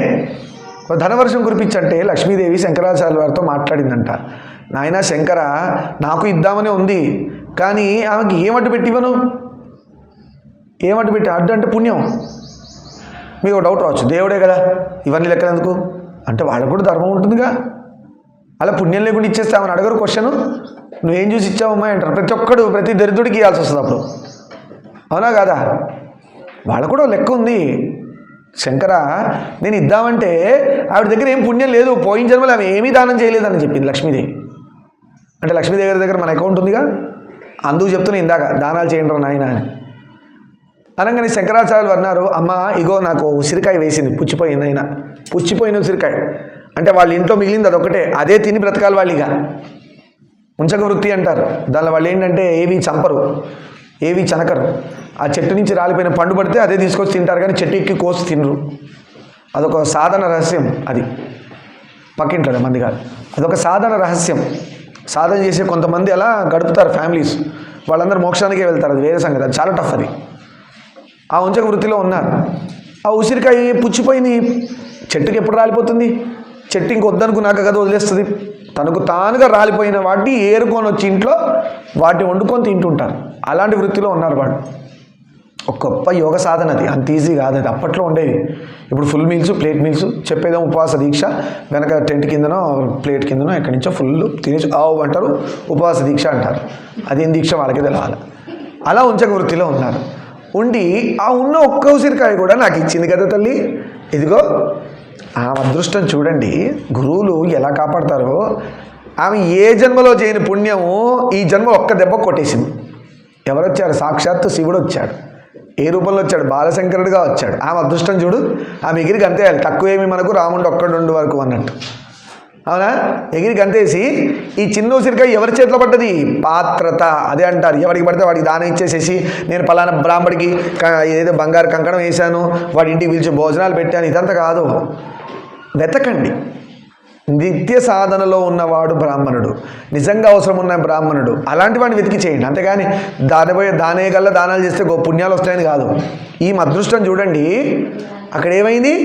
A: ధనవర్షం కురిపించంటే లక్ష్మీదేవి శంకరాచార్య వారితో మాట్లాడిందంట. నాయన శంకర, నాకు ఇద్దామనే ఉంది, కానీ ఆమెకి ఏమడ్డు పెట్టి ఇవ్వను? ఏమడ్డు పెట్టి? అడ్డు అంటే పుణ్యం. మీకు ఒక డౌట్ రావచ్చు, దేవుడే కదా ఇవన్నీ లెక్కలు ఎందుకు అంటే, వాళ్ళకు కూడా ధర్మం ఉంటుందిగా. అలా పుణ్యం లేకుండా ఇచ్చేస్తే ఆమెను అడగరు క్వశ్చను, నువ్వేం చూసి ఇచ్చావమ్మా అంటారు. ప్రతి ఒక్కడు ప్రతి దరిద్రుడికి ఇవ్వాల్సి వస్తుంది అప్పుడు, అవునా కాదా? వాళ్ళకు కూడా లెక్క ఉంది. శంకర నేను ఇద్దామంటే ఆవిడ దగ్గర ఏం పుణ్యం లేదు, పోయిన జన్మలో ఆమె ఏమీ దానం చేయలేదని చెప్పింది లక్ష్మీదేవి. అంటే లక్ష్మీదేవి దగ్గర మన అకౌంట్ ఉందిగా, అందుకు చెప్తున్నా ఇందాక దానాలు చేయండి నాయన అని. అనగానే శంకరాచార్యులు అన్నారు, అమ్మ ఇగో నాకు ఉసిరికాయ వేసింది, పుచ్చిపోయింది. అయినా పుచ్చిపోయిన ఉసిరికాయ అంటే వాళ్ళ ఇంట్లో మిగిలింది అదొకటే, అదే తిని బ్రతకాలి వాళ్ళు. ఇక ఉంచక వృత్తి అంటారు దానిలో. వాళ్ళు ఏంటంటే ఏవి చంపరు, ఏవి చనకరు. ఆ చెట్టు నుంచి రాలిపోయిన పండు పడితే అదే తీసుకొచ్చి తింటారు, కానీ చెట్టు ఎక్కి కోసి తినరు. అదొక సాధన రహస్యం. అది పక్కింట్లో మంది కాదు, అదొక సాధన రహస్యం. సాధన చేసే కొంతమంది అలా గడుపుతారు ఫ్యామిలీస్, వాళ్ళందరూ మోక్షానికే వెళ్తారు. అది వేరే సంగతి, అది చాలా టఫ్. అది ఆ ఉంచక వృత్తిలో ఉన్నారు. ఆ ఉసిరికాయ పుచ్చిపోయింది, చెట్టుకి ఎప్పుడు రాలిపోతుంది? చెట్టు ఇంకొద్దనుకున్నాక కదా వదిలేస్తుంది. తనకు తానుగా రాలిపోయిన వాటిని ఏరుకొని వచ్చి ఇంట్లో వాటిని వండుకొని తింటుంటారు. అలాంటి వృత్తిలో ఉన్నారు వాళ్ళు. ఒక గొప్ప యోగ సాధన అది, అంత ఈజీ కాదు అది. అప్పట్లో ఉండేవి. ఇప్పుడు ఫుల్ మీల్స్, ప్లేట్ మీల్స్ చెప్పేదో ఉపవాస దీక్ష, వెనక టెంట్ కిందనో ప్లేట్ కిందనో ఎక్కడి నుంచో ఫుల్ తినేసి ఆవు అంటారు, ఉపవాస దీక్ష అంటారు. అదేం దీక్ష వాళ్ళకి తెలవాలి. అలా ఉంచక వృత్తిలో ఉన్నారు. ఉండి ఆ ఉన్న ఒక్క ఉసిరికాయ కూడా నాకు ఇచ్చింది కదా తల్లి, ఇదిగో ఆ అదృష్టం చూడండి. గురువులు ఎలా కాపాడతారో. ఆమె ఏ జన్మలో చేయని పుణ్యము ఈ జన్మ ఒక్క దెబ్బ కొట్టేసింది. ఎవరు వచ్చారు? సాక్షాత్తు శివుడు వచ్చాడు. ఏ రూపంలో వచ్చాడు? బాలశంకరుడిగా వచ్చాడు. ఆమె అదృష్టం చూడు, ఆమె ఎగిరికి అంతేయాలి. తక్కువేమి మనకు రాముడు ఒక్కడుండు వరకు అన్నట్టు. అవునా? ఎగిరికి అంతేసి ఈ చిన్న ఉసిరికాయ ఎవరి చేతిలో పడ్డది? పాత్రత. అదే అంటారు, ఎవరికి పడితే వాడికి దానం ఇచ్చేసేసి నేను పలానా బ్రాహ్మడికి ఏదో బంగారు కంకణం వేశాను, వాడి ఇంటికి పిలిచి భోజనాలు పెట్టాను, ఇదంతా కాదు. వెతకండి. నిత్య సాధనలో ఉన్నవాడు బ్రాహ్మణుడు, నిజంగా అవసరం ఉన్న బ్రాహ్మణుడు, అలాంటి వాడిని వెతికి చేయండి. అంతేగాని దానే గల్లా దానాలు చేస్తే పుణ్యాలు వస్తాయని కాదు. ఈ అదృష్టం చూడండి. అక్కడ ఏమైంది?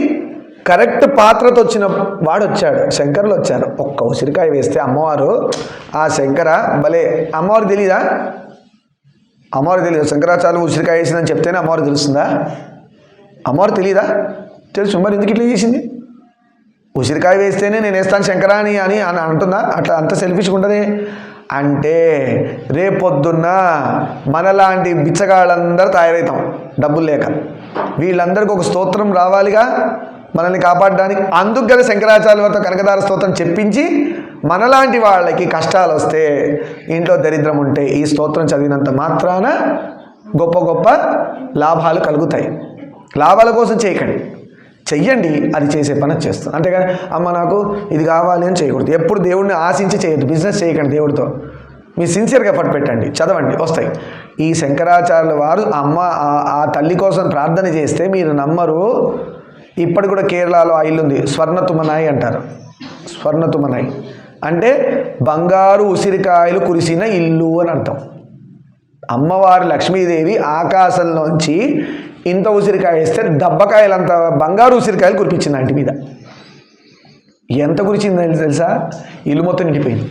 A: కరెక్ట్ పాత్రతో వచ్చిన వాడు వచ్చాడు, శంకరులు వచ్చారు. ఒక్క ఉసిరికాయ వేస్తే అమ్మవారు, ఆ శంకర భలే. అమ్మవారు తెలీదా? అమ్మవారు తెలియదు. శంకరాచార్యులు ఉసిరికాయ వేసిందని చెప్తేనే అమ్మవారు తెలుస్తుందా? అమ్మవారు తెలీదా? తెలుసు. మరి ఎందుకు ఇట్లా చేసింది? ఉసిరికాయ వేస్తేనే నేను వేస్తాను శంకరా అని అంటుందా? అట్లా అంత సెల్ఫిష్గా ఉండదే. అంటే రేపొద్దున్న మనలాంటి బిచ్చగాళ్ళందరూ తయారవుతాం డబ్బులు లేక. వీళ్ళందరికీ ఒక స్తోత్రం రావాలిగా మనల్ని కాపాడడానికి. అందుకు కదా శంకరాచార్య వారితో కనకదార స్తోత్రం చెప్పించి మనలాంటి వాళ్ళకి కష్టాలు వస్తే, ఇంట్లో దరిద్రం ఉంటే ఈ స్తోత్రం చదివినంత మాత్రాన గొప్ప గొప్ప లాభాలు కలుగుతాయి. లాభాల కోసం చేయకండి, చెయ్యండి. అది చేసే పని చేస్తుంది. అంతేగాని అమ్మ నాకు ఇది కావాలి అని చేయకూడదు. ఎప్పుడు దేవుడిని ఆశించి చేయొద్దు. బిజినెస్ చేయకండి దేవుడితో. మీ సిన్సియర్గా ఎఫర్ట్ పెట్టండి, చదవండి, వస్తాయి. ఈ శంకరాచార్యుల వారు అమ్మ ఆ తల్లి కోసం ప్రార్థన చేస్తే మీరు నమ్మరు. ఇప్పటి కూడా కేరళలో ఆ ఇల్లు ఉంది, స్వర్ణతుమనాయి అంటారు. స్వర్ణతుమనాయి అంటే బంగారు ఉసిరికాయలు కురిసిన ఇల్లు అని అర్థం. అమ్మవారి లక్ష్మీదేవి ఆకాశంలోంచి ఇంత ఉసిరికాయ వేస్తే దబ్బకాయలంత బంగారు ఉసిరికాయలు కురిపించింది ఇంటి మీద. ఎంత కురిచిందని తెలుసా? ఇల్లు మొత్తం నిండిపోయింది.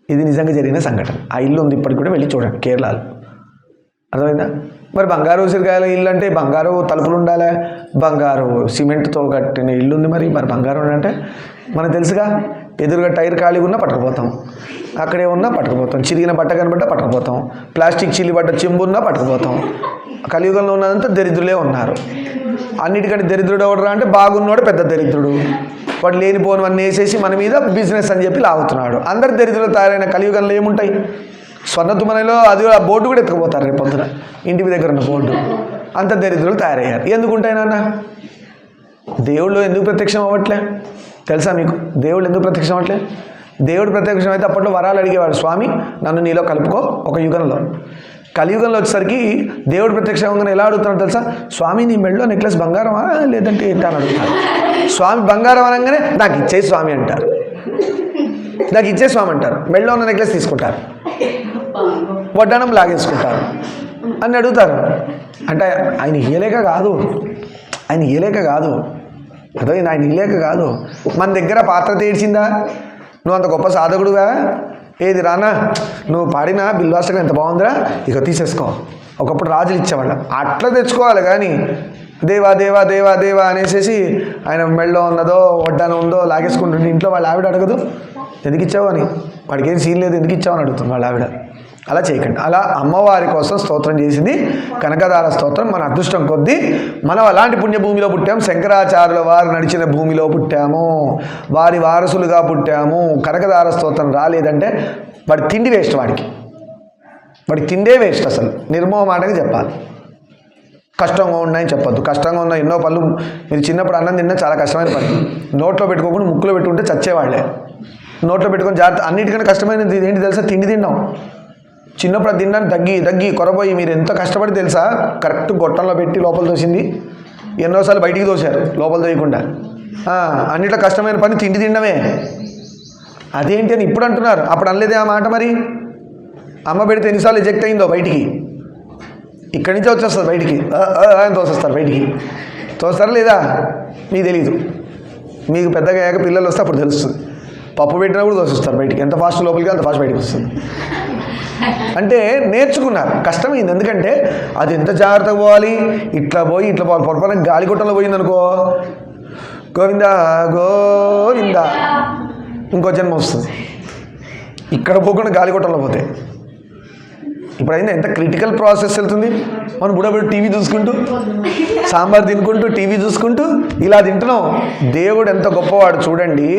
A: ఇది నిజంగా జరిగిన సంఘటన. ఆ ఇల్లు ఉంది, ఇప్పటికి కూడా వెళ్ళి చూడండి కేరళలో. అర్థమైందా? మరి బంగారు ఉసిరికాయల ఇల్లు అంటే బంగారు తలుపులు ఉండాలి, బంగారు సిమెంట్తో కట్టిన ఇల్లు ఉంది. మరి బంగారు అంటే మనకు తెలుసుగా. ఎదురుగా టైర్ ఖాళీగా ఉన్నా పట్టుకుపోతాం, అక్కడే ఉన్నా పట్టుకుపోతాం, చిరిగిన బట్ట కనబడ్డా పట్టుకుపోతాం, ప్లాస్టిక్ చిల్లిబడ్డ చెంబు ఉన్నా పట్టుకుపోతాం. కలియుగంలో ఉన్నదంతా దరిద్రులే ఉన్నారు. అన్నిటికంటే దరిద్రుడు ఎవడరా అంటే బాగున్నాడు పెద్ద దరిద్రుడు. వాడు లేనిపోనివన్నీ వేసేసి మన మీద బిజినెస్ అని చెప్పి లాగుతున్నాడు. అందరు దరిద్రులు తయారైన కలియుగంలో ఏముంటాయి? స్వర్ణతుమనలో అది ఆ బోర్డు కూడా ఎత్తుకుపోతారు రేపు పొద్దున, ఇంటి దగ్గర ఉన్న బోర్డు. అంత దరిద్రులు తయారయ్యారు. ఎందుకుంటాయి నాన్న? దేవుళ్ళు ఎందుకు ప్రత్యక్షం అవ్వట్లే తెలుసా మీకు? దేవుళ్ళు ఎందుకు ప్రత్యక్షం అవ్వట్లే? దేవుడు ప్రత్యక్షం అయితే అప్పట్లో వరాలు అడిగేవాడు, స్వామి నన్ను నీలో కలుపుకో ఒక యుగంలో. కలియుగంలో వచ్చేసరికి దేవుడు ప్రత్యక్షంగా ఎలా అడుగుతున్నాడు తెలుసా? స్వామి నీ మెడలో నెక్లెస్ బంగారమా లేదంటే ఏంటి అని అడుగుతాడు. స్వామి బంగారం అనగానే నాకు ఇచ్చే స్వామి అంటారు, నాకు ఇచ్చే స్వామి అంటారు. మెడలో ఉన్న నెక్లెస్ తీసుకుంటారు, వడ్డానం లాగేసుకుంటారు అని అడుగుతారు. అంటే ఆయన ఇయ్యలేక కాదు, ఆయన ఇయ్యలేక కాదు, అదో ఆయన ఇయ్యలేక కాదు. మన దగ్గర పాత్ర తీర్చిందా? నువ్వు అంత గొప్ప సాధకుడుగా, ఏది రానా నువ్వు పాడిన బిల్వాష్టకం ఎంత బాగుందిరా, ఇక తీసేసుకో. ఒకప్పుడు రాజులు ఇచ్చేవాళ్ళ, అట్లా తెచ్చుకోవాలి. కానీ దేవా దేవా దేవా దేవా అనేసి ఆయన మెళ్ళో ఉన్నదో వడ్డానం ఉందో లాగేసుకుంటుంటే ఇంట్లో వాళ్ళ ఆవిడ అడగదు ఎందుకు ఇచ్చావు అని. వాడికి ఏం సీన్ లేదు, ఎందుకు ఇచ్చావు అని అడుగుతుంది వాళ్ళ ఆవిడ. అలా చేయకండి. అలా అమ్మవారి కోసం స్తోత్రం చేసింది కనకదార స్తోత్రం. మన అదృష్టం కొద్దీ మనం అలాంటి పుణ్యభూమిలో పుట్టాము. శంకరాచార్యుల వారు నడిచిన భూమిలో పుట్టాము, వారి వారసులుగా పుట్టాము. కనకదార స్తోత్రం రాలేదంటే వాడి తిండి వేస్ట్, వాడి తిండే వేస్ట్. అసలు నిర్మోహమాటంగా చెప్పాలి. కష్టంగా ఉన్నాయని చెప్పొద్దు. కష్టంగా ఉన్న ఎన్నో పనులు మీరు చిన్నప్పుడు అన్నం తిన్నా చాలా కష్టమైన పని. నోట్లో పెట్టుకోకుండా ముక్కులో పెట్టుకుంటే చచ్చేవాళ్ళే. నోట్లో పెట్టుకొని జాగ్రత్త. అన్నిటికన్నా కష్టమైనది ఏంటి తెలుసా? తిండి తిన్నాం. చిన్నప్పుడు అది తినడానికి దగ్గి కొరపోయి మీరు ఎంత కష్టపడి తెలుసా? కరెక్ట్ గొట్టంలో పెట్టి లోపల తోసింది. ఎన్నోసార్లు బయటికి తోశారు లోపల తోయకుండా. అన్నిట్లో కష్టమైన పని తిండి తినడమే. అదేంటి అని ఇప్పుడు అంటున్నారు, అప్పుడు అనలేదే ఆ మాట. మరి అమ్మ పెడితే ఎన్నిసార్లు ఎజెక్ట్ అయిందో బయటికి. ఇక్కడి నుంచే వచ్చేస్తుంది బయటికి, అని తోసేస్తారు బయటికి. తోస్తారా లేదా మీకు తెలీదు. మీకు పెద్దగా అయ్యాక పిల్లలు వస్తే అప్పుడు తెలుస్తుంది. పప్పు పెట్టినా కూడా తోసిస్తారు బయటికి. ఎంత ఫాస్ట్ లోపలికి అంత ఫాస్ట్ బయటికి వస్తుంది. అంటే నేర్చుకున్నారు, కష్టమైంది. ఎందుకంటే అది ఎంత జాగ్రత్తగా పోవాలి, ఇట్లా పోయి పొరపాటున గాలిగొట్టంలో పోయిందనుకో, గోవిందా గోవిందా ఇంకో జన్మ వస్తుంది. ఇక్కడ పోకుండా గాలిగొట్టంలో పోతే ఇప్పుడైనా ఎంత క్రిటికల్ ప్రాసెస్ వెళ్తుంది. మనం బుడబుడు టీవీ చూసుకుంటూ సాంబార్ తినుకుంటూ టీవీ చూసుకుంటూ ఇలా తింటున్నాం. దేవుడు ఎంత గొప్పవాడు చూడండి.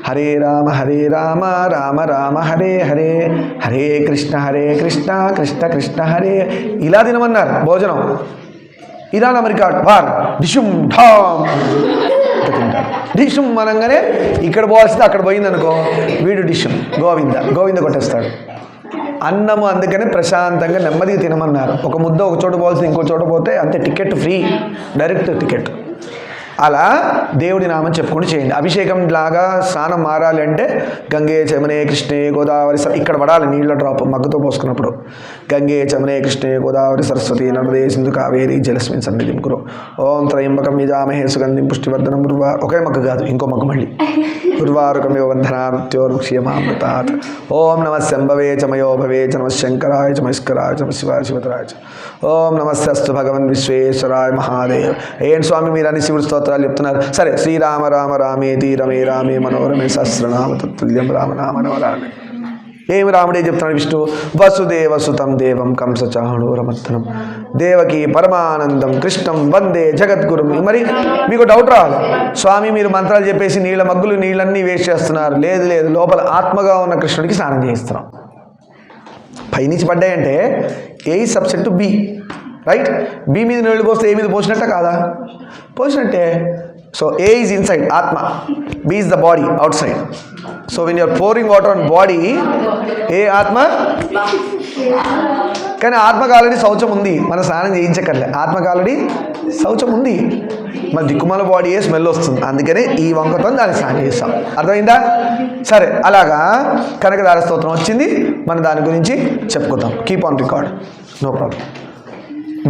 A: హరే రామ రామ రామ హరే హరే, హరే కృష్ణ కృష్ణ కృష్ణ హరే. ఇలా తినమన్నారు భోజనం. ఇరాన్ అమెరికా వార్ డిషుమ్ ఢామ్ తింటారు. డిషుమ్ అనగానే ఇక్కడ పోవాల్సింది అక్కడ పోయిందనుకో, వీడు డిషుమ్ గోవింద కొట్టేస్తాడు. అన్నము అందుకనే ప్రశాంతంగా నెమ్మదిగా తినమన్నారు. ఒక ముద్ద ఒక చోట పోవాల్సింది ఇంకో చోట పోతే అంతే, టికెట్ ఫ్రీ, డైరెక్ట్ టికెట్. అలా దేవుడి నామం చెప్పుకుంటూ చేయండి. అభిషేకం లాగా స్నానం మారాలి అంటే గంగే చమనే కృష్ణే గోదావరి, ఇక్కడ పడాలి నీళ్ళ డ్రాప్ మగ్గుతో పోసుకున్నప్పుడు. గంగే చమనే కృష్ణే గోదావరి సరస్వతి నర్మదే సింధు కావేరి జలస్మిన్ సన్నిధిం కురు. ఓం త్రయంబకం యజామహే సుగంధిం పుష్టివర్ధనం ఉర్వా. ఒకే మగ్గు కాదు, ఇంకో మగ్గు మళ్ళీ. ఉర్వారుకమివ వంధనామృత్యోర్ముక్ష్యమామృతాత్. ఓం నమ శంభవే చమయో భవే చ నమ శంకరాయ చ మస్కరాయ చ శివాయ శివతరాయ చ. ఓం నమస్తస్తు భగవన్ విశ్వేశ్వరాయ మహాదేవ్. ఏంటి స్వామి మీరు అన్ని శివుడు స్తోత్రాలు చెప్తున్నారు? సరే, శ్రీరామ రామ రామేతి రమే రామే మనోరమే సహస్రనామ తత్తుల్యం రామనామ నవరామే. ఏమి రాముడే చెప్తున్నాడు? విష్ణు వసుదేవ సుతం దేవం కంసచాణూరమర్దనం దేవకి పరమానందం కృష్ణం వందే జగద్గురుం. మరి మీకు డౌట్ రావాలి, స్వామి మీరు మంత్రాలు చెప్పేసి నీళ్ళ మగ్గులు నీళ్ళన్నీ వేస్ట్ చేస్తున్నారు. లేదు, లోపల ఆత్మగా ఉన్న కృష్ణుడికి స్నానం చేయిస్తున్నాం. పైనుంచి పడ్డాయంటే A subset B, right? B మీద నీళ్ళు పోస్తే ఏ మీద పోసినట్ట కాదా? పోసినట్టే. So A is inside, Atma. B is the body, outside. So when you are pouring water on body, A Atma. కానీ ఆత్మకు ఆల్రెడీ శౌచం ఉంది, మన స్నానం చేయించక్కర్లే. ఆత్మకు ఆల్రెడీ శౌచం ఉంది, మన దిక్కుమాల బాడీ స్మెల్ వస్తుంది. అందుకనే ఈ వంకతో దాన్ని స్నానం చేస్తాం. అర్థమైందా? సరే, అలాగా కనకదార స్తోత్రం వచ్చింది, మనం దాని గురించి చెప్పుకుందాం. Keep on record, no problem.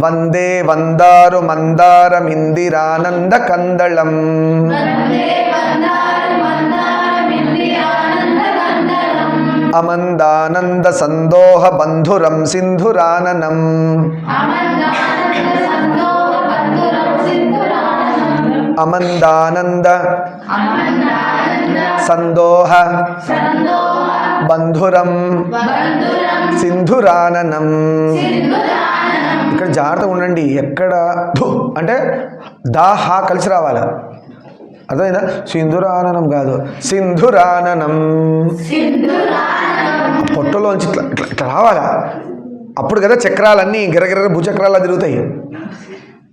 A: వందే వందారు మందారమిందిరానంద కందళం అమందానంద సందోహ బంధురం సింధురాననం అమందానంద సందోహ బంధురం సింధురాననం. ఇక్కడ జాగ్రత్తగా ఉండండి, ఎక్కడ ధు అంటే దాహా కలిసి రావాలి. అర్థమైందా? సింధురాననం కాదు, సింధురాననం. పొట్టలోంచి ఇట్లా ఇట్లా ఇట్లా రావాలా, అప్పుడు కదా చక్రాలన్నీ గిరగిర భూచక్రాలు తిరుగుతాయి.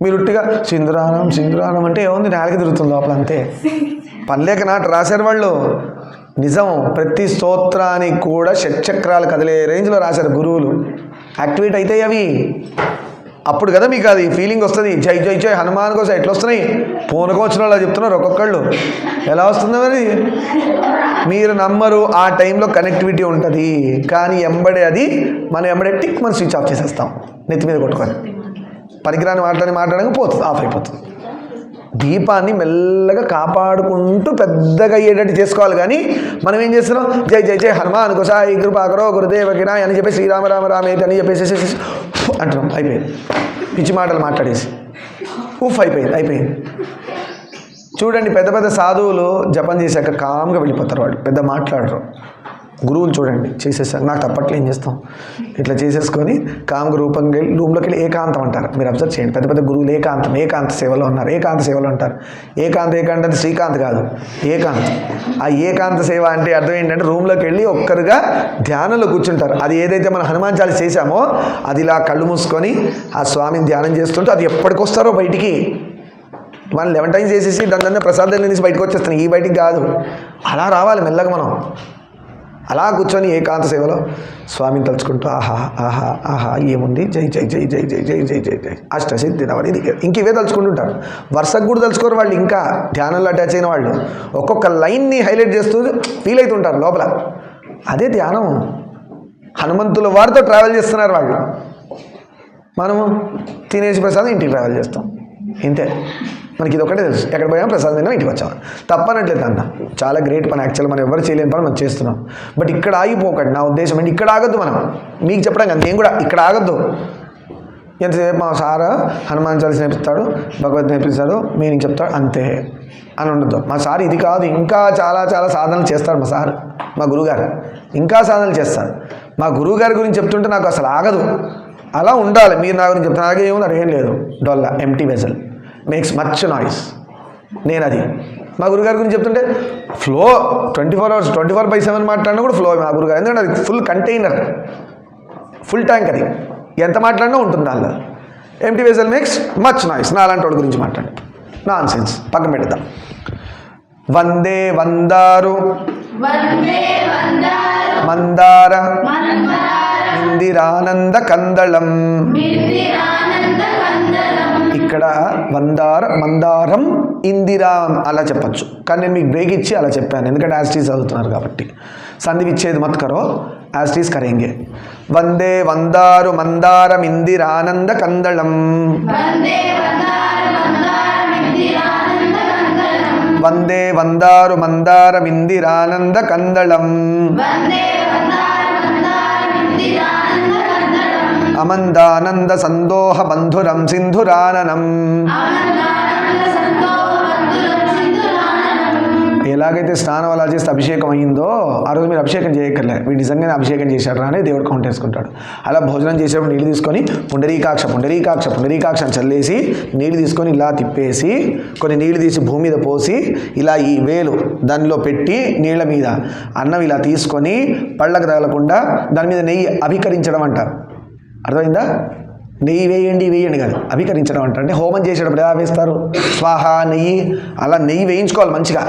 A: మీరు ఉట్టిగా సింధురానం అంటే ఏముంది, నేలకి తిరుగుతుంది లోపల అంతే. పనిలేక నాటి రాశారు వాళ్ళు. నిజం, ప్రతి స్తోత్రానికి కూడా షట్చక్రాలు కదిలే రేంజ్లో రాశారు గురువులు. యాక్టివేట్ అవుతాయి అవి, అప్పుడు కదా మీకు అది ఫీలింగ్ వస్తుంది. జై జై జై హనుమాన్ కోసం ఎట్లా వస్తున్నాయి? పూనకం వచ్చిన వాళ్ళు చెప్తున్నారు ఒక్కొక్కళ్ళు. ఎలా వస్తుందో మరి మీరు నమ్మరు. ఆ టైంలో కనెక్టివిటీ ఉంటుంది, కానీ ఎంబడే అది మనం ఎంబడే టిక్ మనం స్విచ్ ఆఫ్ చేసేస్తాం, నెత్తి మీద కొట్టుకొని. పనికిరాని మాట్లాడక పోతుంది, ఆఫ్ అయిపోతుంది. దీపాన్ని మెల్లగా కాపాడుకుంటూ పెద్దగా అయ్యేటట్టు చేసుకోవాలి. కానీ మనం ఏం చేస్తున్నాం? జై జై జై హనుమాన్ సాయి కృపాకరో గురుదేవకిరాయ్ అని చెప్పేసి శ్రీరామ రామ రామేతి అని చెప్పేసి అంటున్నాం. అయిపోయింది, పిచ్చి మాటలు మాట్లాడేసి అయిపోయింది. చూడండి, పెద్ద పెద్ద సాధువులు జపం చేశాక కామ్గా వెళ్ళిపోతారు, వాళ్ళు పెద్ద మాట్లాడరు. గురువులు చూడండి చేసేసారు, నాకు తప్పట్లో ఏం చేస్తాం, ఇట్లా చేసేసుకొని కామ్గా రూమ్లోకి వెళ్ళి ఏకాంతం అంటారు. మీరు అబ్జర్వ్ చేయండి, పెద్ద పెద్ద గురువులు ఏకాంత సేవలో ఉన్నారు, ఏకాంత సేవలో అంటారు. ఏకాంత అంటే శ్రీకాంత్ కాదు, ఏకాంత్. ఆ ఏకాంత సేవ అంటే అర్థం ఏంటంటే రూమ్లోకి వెళ్ళి ఒక్కరుగా ధ్యానంలో కూర్చుంటారు. అది ఏదైతే మనం హనుమాన్ చాలీసా చేశామో అది ఇలా కళ్ళు మూసుకొని ఆ స్వామిని ధ్యానం చేస్తుంటే అది ఎప్పటికొస్తారో బయటికి. మనం 11 times చేసేసి దాని ప్రసాదం నుంచి బయటకు వచ్చేస్తున్నాం, ఈ బయటికి కాదు. అలా రావాలి మెల్లగా మనం. అలా కూర్చొని ఏకాంత సేవలో స్వామిని తలుచుకుంటూ ఆహా ఆహా ఆహా ఏముంది, జై జై జై జై జై జై జై జై జై అష్టసిద్ధి నవని ఇంక ఇవే తలుచుకుంటుంటారు. వరుసకు కూడా తలుచుకోరు వాళ్ళు. ఇంకా ధ్యానంలో అటాచ్ అయిన వాళ్ళు ఒక్కొక్క లైన్ని హైలైట్ చేస్తూ ఫీల్ అవుతుంటారు లోపల. అదే ధ్యానం. హనుమంతుల వారితో ట్రావెల్ చేస్తున్నారు వాళ్ళు. మనము తినేసి ప్రసాదం ఇంటికి ట్రావెల్ చేస్తాం, ఇంతే. మనకి ఇది ఒకటే తెలుసు, ఎక్కడ పోయాం ప్రసాదం తిన్నాం ఇంటికి వచ్చాం. తప్పనట్లేదు అన్న, చాలా గ్రేట్ పని. యాక్చువల్ మనం ఎవరు చేయలేని పని మనం చేస్తున్నాం. బట్ ఇక్కడ ఆగిపోకండి. నా ఉద్దేశం ఏంటి, ఇక్కడ ఆగొద్దు. మనం మీకు చెప్పడం కదా, నేను కూడా ఇక్కడ ఆగొద్దు. ఎంతసేపు మా సార్ హనుమాన్ చాలీసా నేర్పిస్తాడు, భగవద్ నేర్పిస్తాడు, మీనింగ్ చెప్తాడు, అంతే అని ఉండదు. మా సార్ ఇది కాదు, ఇంకా చాలా చాలా సాధనలు చేస్తారు మా సార్, మా గురువుగారు ఇంకా సాధనలు చేస్తారు. మా గురువుగారి గురించి చెప్తుంటే నాకు అసలు ఆగదు. అలా ఉండాలి. మీరు నా గురించి చెప్తున్నా ఏముంది, అదేం లేదు, డొల్లా empty vessel makes much noise. నేను అది మా గురుగారి గురించి చెప్తుంటే ఫ్లో 24 hours 24/7 మాట్లాడినా కూడా ఫ్లో మా గురుగారు. ఎందుకంటే అది ఫుల్ కంటైనర్, ఫుల్ ట్యాంక్, అది ఎంత మాట్లాడినా ఉంటుంది దానిలో. Empty vessel makes much noise. నా అలాంటి వాడి గురించి మాట్లాడి నాన్ సెన్స్ పక్కన పెడతాం. వందే వందారు మందార ఇందిరానంద కందళం. ఇక్కడ మందారం ఇందిరా అలా చెప్పచ్చు, కానీ నేను మీకు బ్రేక్ ఇచ్చి అలా చెప్పాను, ఎందుకంటే యాస్టీస్ చదువుతున్నారు కాబట్టి. సంధి విచ్ఛేద్ మత్ కరో, యాస్టీస్ కరేంగే. వందే వందారు మందారం ఇందిరానంద కందళం. వందే వందారు మందారం ఇందిరానంద కందళం. అమందానంద సందోహ బంధురం సింధురాననం. ఎలాగైతే స్నానం అలా చేస్తే అభిషేకం అయ్యిందో, ఆ రోజు మీరు అభిషేకం చేయక్కర్లే, వీడు నిజంగానే అభిషేకం చేశాడు అని దేవుడు కౌంట్ వేసుకుంటాడు. అలా భోజనం చేసేప్పుడు నీళ్ళు తీసుకొని పుండరీకాక్ష అని చల్లేసి నీళ్ళు తీసుకొని ఇలా తిప్పేసి కొన్ని నీళ్ళు తీసి భూమి మీద పోసి ఇలా ఈ వేలు దానిలో పెట్టి నీళ్ళ మీద అన్నం ఇలా తీసుకొని పళ్ళకు తగలకుండా దాని మీద నెయ్యి అభికరించడం అంటారు. అర్థమైందా? నెయ్యి వేయండి కాదు, అభికరించడం అంటారు. అంటే హోమం చేసేటప్పుడు ఎలా వేస్తారు, స్వాహ నెయ్యి, అలా నెయ్యి వేయించుకోవాలి మంచిగా.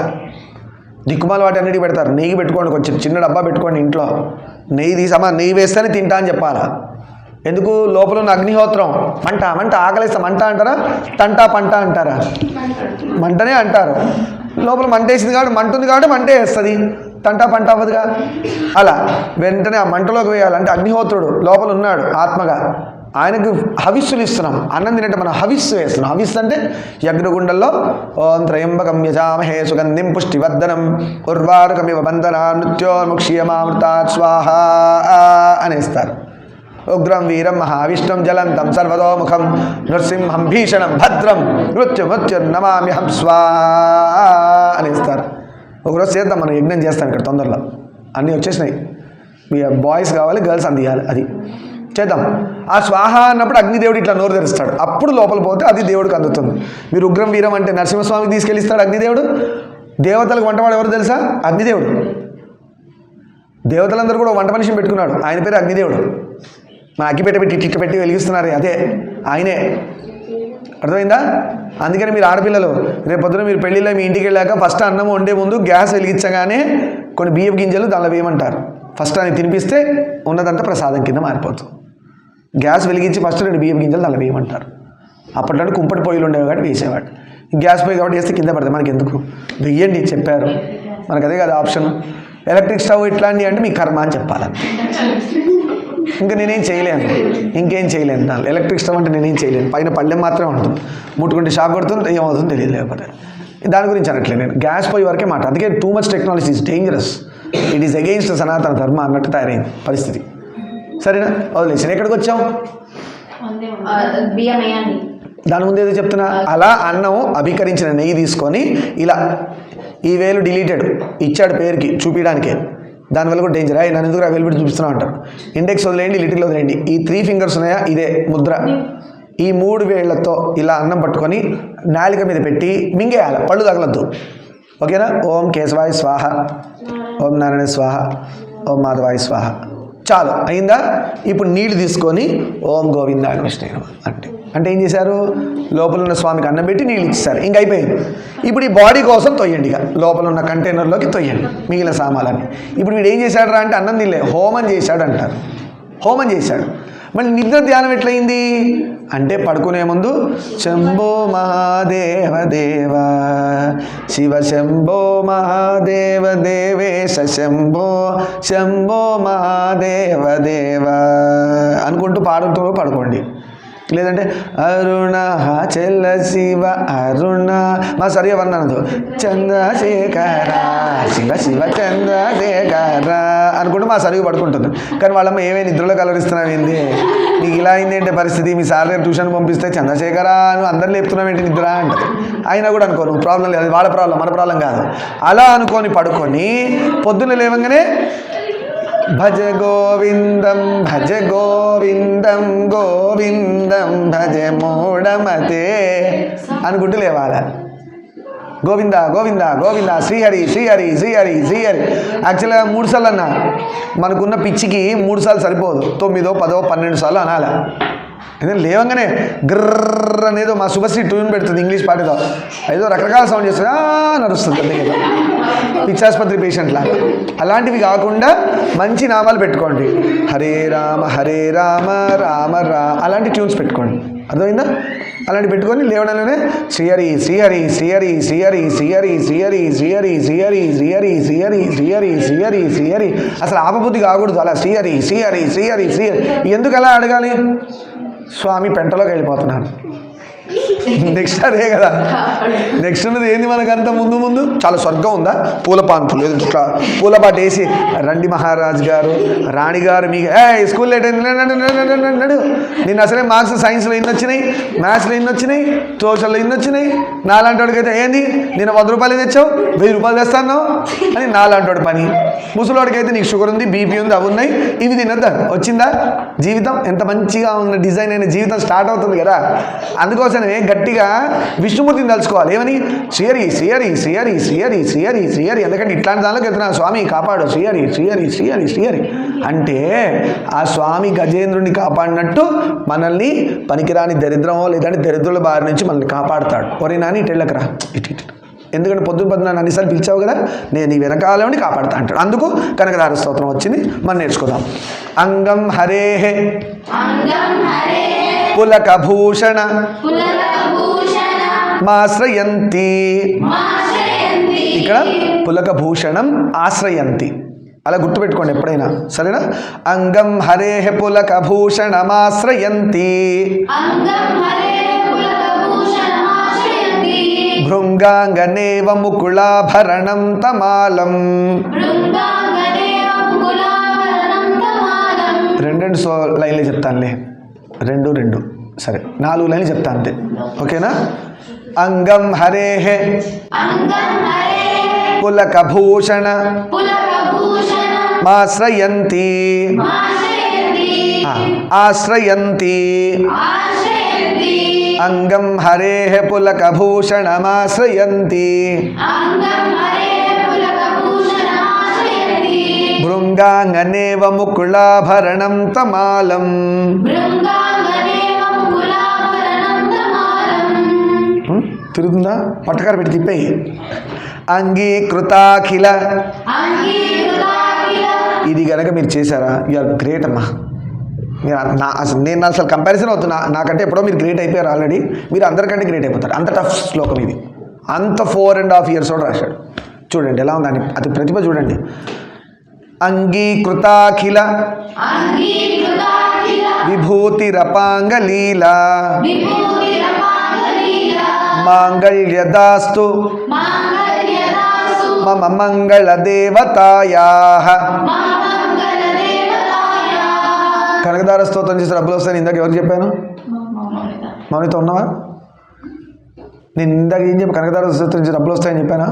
A: దిక్కుమాల వాటి అన్నిటికీ పెడతారు. నెయ్యి పెట్టుకోండి, కొంచెం చిన్న డబ్బా పెట్టుకోండి ఇంట్లో. నెయ్యి తీసామా, నెయ్యి వేస్తేనే తింటా అని చెప్పాలా. ఎందుకు? లోపల ఉన్న అగ్నిహోత్రం మంట ఆకలిస్తా మంట అంటారా, తంటా పంట అంటారా? మంటనే అంటారు. లోపల మంట వేసింది కాబట్టి, మంట ఉంది కాబట్టి మంటే వేస్తుంది, తంటా పంట అవ్వదుగా. అలా వెంటనే ఆ మంటలోకి వేయాలంటే అగ్నిహోత్రుడు లోపల ఉన్నాడు ఆత్మగా, ఆయనకు హవిస్సులు ఇస్తున్నాం. అన్నం తినంటే మనం హవిస్సు వేస్తున్నాం. హవిస్సు అంటే యజ్ఞగుండంలో ఓం త్రయంబకం యజామహే సుగంధిం పుష్టివర్ధనం ఉర్వారుకమివ బంధనా మృత్యోర్ముక్ష్యమామృతాత్ స్వాహ అనేస్తారు. ఉగ్రం వీరం మహావిష్ణుం జలంతం సర్వతోముఖం నృసింహం భీషణం భద్రం మృత్యుర్నమామ్యహం స్వాహ అనేస్తారు. ఒకరోజు చేద్దాం, మనం యజ్ఞం చేస్తాం ఇక్కడ తొందరలో. అన్నీ వచ్చేసినాయి. మీ బాయ్స్ కావాలి, గర్ల్స్ అందియాలి, అది చేద్దాం. ఆ స్వాహ అన్నప్పుడు అగ్నిదేవుడు ఇట్లా నోరు తెరుస్తాడు, అప్పుడు లోపల పోతే అది దేవుడికి అందుతుంది. మీరు ఉగ్రం వీరం అంటే నరసింహస్వామికి తీసుకెళ్ళిస్తాడు అగ్నిదేవుడు. దేవతలకు వంటవాడు ఎవరు తెలుసా? అగ్నిదేవుడు. దేవతలందరూ కూడా వంట మనిషిని పెట్టుకున్నాడు, ఆయన పేరు అగ్నిదేవుడు. మన అగ్గిపెట్టి పెట్టి ఇట్ట పెట్టి వెలిగిస్తున్నారు, అదే ఆయనే. అర్థమైందా? అందుకని మీరు ఆడపిల్లలు రేపు పొద్దున మీరు పెళ్ళిలో మీ ఇంటికి వెళ్ళాక ఫస్ట్ అన్నం వండే ముందు గ్యాస్ వెలిగించగానే కొన్ని బియ్యం గింజలు దానిలో వేయమంటారు. ఫస్ట్ అని తినిపిస్తే ఉన్నదంతా ప్రసాదం కింద మారిపోతుంది. గ్యాస్ వెలిగించి ఫస్ట్ 2 బియ్యం గింజలు దానిలో వేయమంటారు. అప్పట్లో కుంపటి పొయ్యిలు ఉండేవి కాబట్టి వేసేవాడు. గ్యాస్ పొయ్యి కాబట్టి వేస్తే కింద పడతాయి, మనకి ఎందుకు, వెయ్యండి చెప్పారు, మనకు అదే కదా ఆప్షన్. ఎలక్ట్రిక్ స్టవ్ ఇట్లాంటివి అంటే మీ కర్మ అని చెప్పాలని. ఇంకా నేనేం చేయలేను, ఇంకేం చేయలేను. దానిలో ఎలక్ట్రిక్ స్టవ్ అంటే నేనేం చేయలేను. పైన పళ్ళెం మాత్రమే ఉంటుంది, ముట్టుకుంటే షాక్ కొడుతుంది, ఏమవుతుందో తెలియదు. లేకపోతే దాని గురించి అనట్లేదు నేను, గ్యాస్ పొయ్యి వరకే మాట. అందుకే too much technology is dangerous, it is against సనాతన ధర్మ అన్నట్టు తయారైంది పరిస్థితి. సరేనా? వదిలేసి ఎక్కడికి వచ్చాం? దాని ముందు ఏదో చెప్తున్నా. అలా అన్నం అభికరించిన నెయ్యి తీసుకొని ఇలా ఈ వేలు డిలీటెడ్ ఇచ్చాడు పేరుకి చూపించడానికే, దానివల్ల కూడా డేంజర్. నన్ను ఎందుకు ఆ వేలు పెట్టి చూపిస్తున్నావు అంటారు. ఇండెక్స్ వదిలేయండి, లిటిల్ వదిలేయండి. ఈ 3 ఫింగర్స్ ఉన్నాయా, ఇదే ముద్ర. ఈ 3 వేళ్లతో ఇలా అన్నం పట్టుకొని నాలిక మీద పెట్టి మింగేయాలి, పళ్ళు తగలద్దు. ఓకేనా? ఓం కేశవాయ స్వాహ, ఓం నారాయణ స్వాహ, ఓం మాధవాయ స్వాహ. చాలు, అయిందా? ఇప్పుడు నీళ్ళు తీసుకొని ఓం గోవిందాయ విష్ణువే నమః అంటే ఏం చేశారు? లోపల ఉన్న స్వామికి అన్నం పెట్టి నీళ్ళు ఇచ్చేసారు, ఇంక అయిపోయింది. ఇప్పుడు ఈ బాడీ కోసం తొయ్యండి, ఇక లోపల ఉన్న కంటైనర్లోకి తొయ్యండి మిగిలిన సామాన్లన్నీ. ఇప్పుడు వీడు ఏం చేశాడు రా అంటే అన్నం తినలే, హోమం చేశాడు అంటారు. హోమం చేశాడు. మళ్ళీ నిద్ర ధ్యానం ఎట్లయింది అంటే పడుకునే ముందు శంభో మహాదేవ దేవ శివ శంభో మహాదేవ దేవేశ శంభో శంభో మహాదేవ దేవ అనుకుంటూ పాడుతూ పడుకోండి. లేదంటే అరుణ చెల్ల శివ అరుణ మా సరిగా వర్ణనదు చంద్రశేఖర శివ శివ చంద్రశేఖర అనుకుంటూ మా సరిగా పడుకుంటుంది. కానీ వాళ్ళమ్మ ఏమే నిద్రలో కలరిస్తున్నావు ఏంది, నీకు ఇలా అయింది ఏంటి పరిస్థితి, మీ సార్ రేపు ట్యూషన్ పంపిస్తే చంద్రశేఖర నువ్వు అందరు లేపుతున్నావు ఏంటి నిద్ర అంటది. అయినా కూడా అనుకో నువ్వు ప్రాబ్లం లేదు, వాళ్ళ ప్రాబ్లం మన ప్రాబ్లం కాదు. అలా అనుకొని పడుకొని పొద్దున్న లేవంగానే భజ గోవిందం గోవిందం భజ మూఢమతే అనుకుంటూ లేవాలి. గోవింద గోవింద గోవింద శ్రీహరి శ్రీహరి శ్రీహరి శ్రీహరి. యాక్చువల్గా 3 సార్లు అన్నా, మనకున్న పిచ్చికి 3 సార్లు సరిపోదు, 9, 10, 12 సార్లు అనాలి. ఎందుకంటే లేవంగానే గ్రర్ అనేదో మా శుభశ్రీ ట్యూన్ పెడుతుంది ఇంగ్లీష్ పాటతో, ఏదో రకరకాల సౌండ్ చేస్తుంది, నడుస్తుంది అందుకే పిచ్చాసుపత్రి పేషెంట్ లాగా. అలాంటివి కాకుండా మంచి నామాలు పెట్టుకోండి. హరే రామ రామ రామ అలాంటి ట్యూన్స్ పెట్టుకోండి. అర్థమైందా? అలాంటి పెట్టుకొని లేవడంలోనే శ్రీహరి శ్రీహరి శ్రీహరి శ్రీహరి శ్రీహరి శ్రీహరి శ్రీహరి శ్రీహరి శ్రీహరి శ్రీహరి శ్రీహరి శ్రీహరి శ్రీహరి అసలు ఆపబుద్ధి కాకూడదు. అలా శ్రీహరి శ్రీహరి శ్రీహరి శ్రీహరి. ఎందుకు అలా అడగాలి? స్వామి పెంటలోకి వెళ్ళిపోతున్నాను. నెక్స్ట్ అదే కదా, నెక్స్ట్ ఉన్నది ఏంది మనకంత ముందు చాలా స్వర్గం ఉందా, పూలపాన్పులు ఇట్లా పూలపాటు వేసి రండి మహారాజు గారు రాణిగారు మీకు స్కూల్ లేట్ అయింది నడు. నేను అసలే మార్క్స్ సైన్స్లో ఎన్ని వచ్చినాయి, మ్యాథ్స్లో ఎన్ని వచ్చినాయి, సోషల్లో ఎన్ని వచ్చినాయి. నాలాంటి వాడికైతే ఏంది నేను 100 రూపాయలు తెచ్చావు 1000 రూపాయలు తెస్తాను అని నాలాంటి వాడి పని. ముసలివాడికైతే నీకు షుగర్ ఉంది, బీపీ ఉంది, అవి ఉన్నాయి, ఇవి తినద్దా. వచ్చిందా జీవితం? ఎంత మంచిగా ఉన్న డిజైన్ అయిన జీవితం స్టార్ట్ అవుతుంది కదా. అందుకోసమే గట్టిగా విష్ణుమూర్తిని తలుచుకోవాలి. ఏమని? శ్రీహరి శ్రీహరి శ్రీహరి శ్రీహరి శ్రీహరి శ్రీహరి. ఎందుకంటే ఇట్లాంటి దానిలోకి వెళ్తున్నా స్వామి కాపాడు శ్రీహరి శ్రీహరి శ్రీహరి శ్రీహరి అంటే ఆ స్వామి గజేంద్రుడిని కాపాడినట్టు మనల్ని పనికిరాని దరిద్రమో లేదంటే దరిద్రుల బారి నుంచి మనల్ని కాపాడుతాడు. ఒరే నాని ఇటు వెళ్ళకరా ఇటు. ఎందుకంటే పొద్దున అన్నిసార్లు పిలిచావు కదా, నేను ఈ వెనకాలని కాపాడుతా అంటాడు. అందుకు కనకదార స్తోత్రం వచ్చింది, మనం నేర్చుకుందాం. అంగం హరేహే పులకభూషణ మాశ్రయంతి. ఇక్కడ పులకభూషణం ఆశ్రయంతి అలా గుర్తుపెట్టుకోండి ఎప్పుడైనా, సరేనా? అంగం హరేహ పులకభూషణమాశ్రయంతి భృంగాంగనేవ ముకుళాభరణం తమాలం. 2 లైన్లు చెప్తానులే, 2 సరే 4 లైన్లు చెప్తా అంతే, ఓకేనా? అంగం హరేహ పులకభూషణ మాశ్రయంతి ఆశ్రయంతి. అంగం హరేహ పులకభూషణమాశ్రయంతి భృంగాంగనేవ ముకుళాభరణం తమాలం. తిరుగుతుందా? పట్టకారు పెట్టి తిప్పేయి. అంగీకృతాఖిల. ఇది కనుక మీరు చేశారా, యూఆర్ గ్రేట్ అమ్మా. మీరు నేను అసలు కంపారిజన్ అవుతున్నా, నాకంటే ఎప్పుడో మీరు గ్రేట్ అయిపోయారు ఆల్రెడీ. మీరు అందరికంటే గ్రేట్ అయిపోతారు. అంత టఫ్ శ్లోకం ఇది. అంత 4.5 years రాశాడు. చూడండి ఎలా ఉందని, అది ప్రతిభ చూడండి. అంగీకృతాఖిల విభూతిరపాంగలీలా మాంగళ్యదాస్తు మమ మంగళదేవతాయాః. కనకదార స్తోత్రం చేసి డబ్బులు వస్తాయని ఇందాక ఎవరికి చెప్పాను? మౌనితో ఉన్నావా? నేను ఇందాక ఏం చెప్పి కనకదార స్తోత్రం చేసి డబ్బులు వస్తాయని చెప్పానా?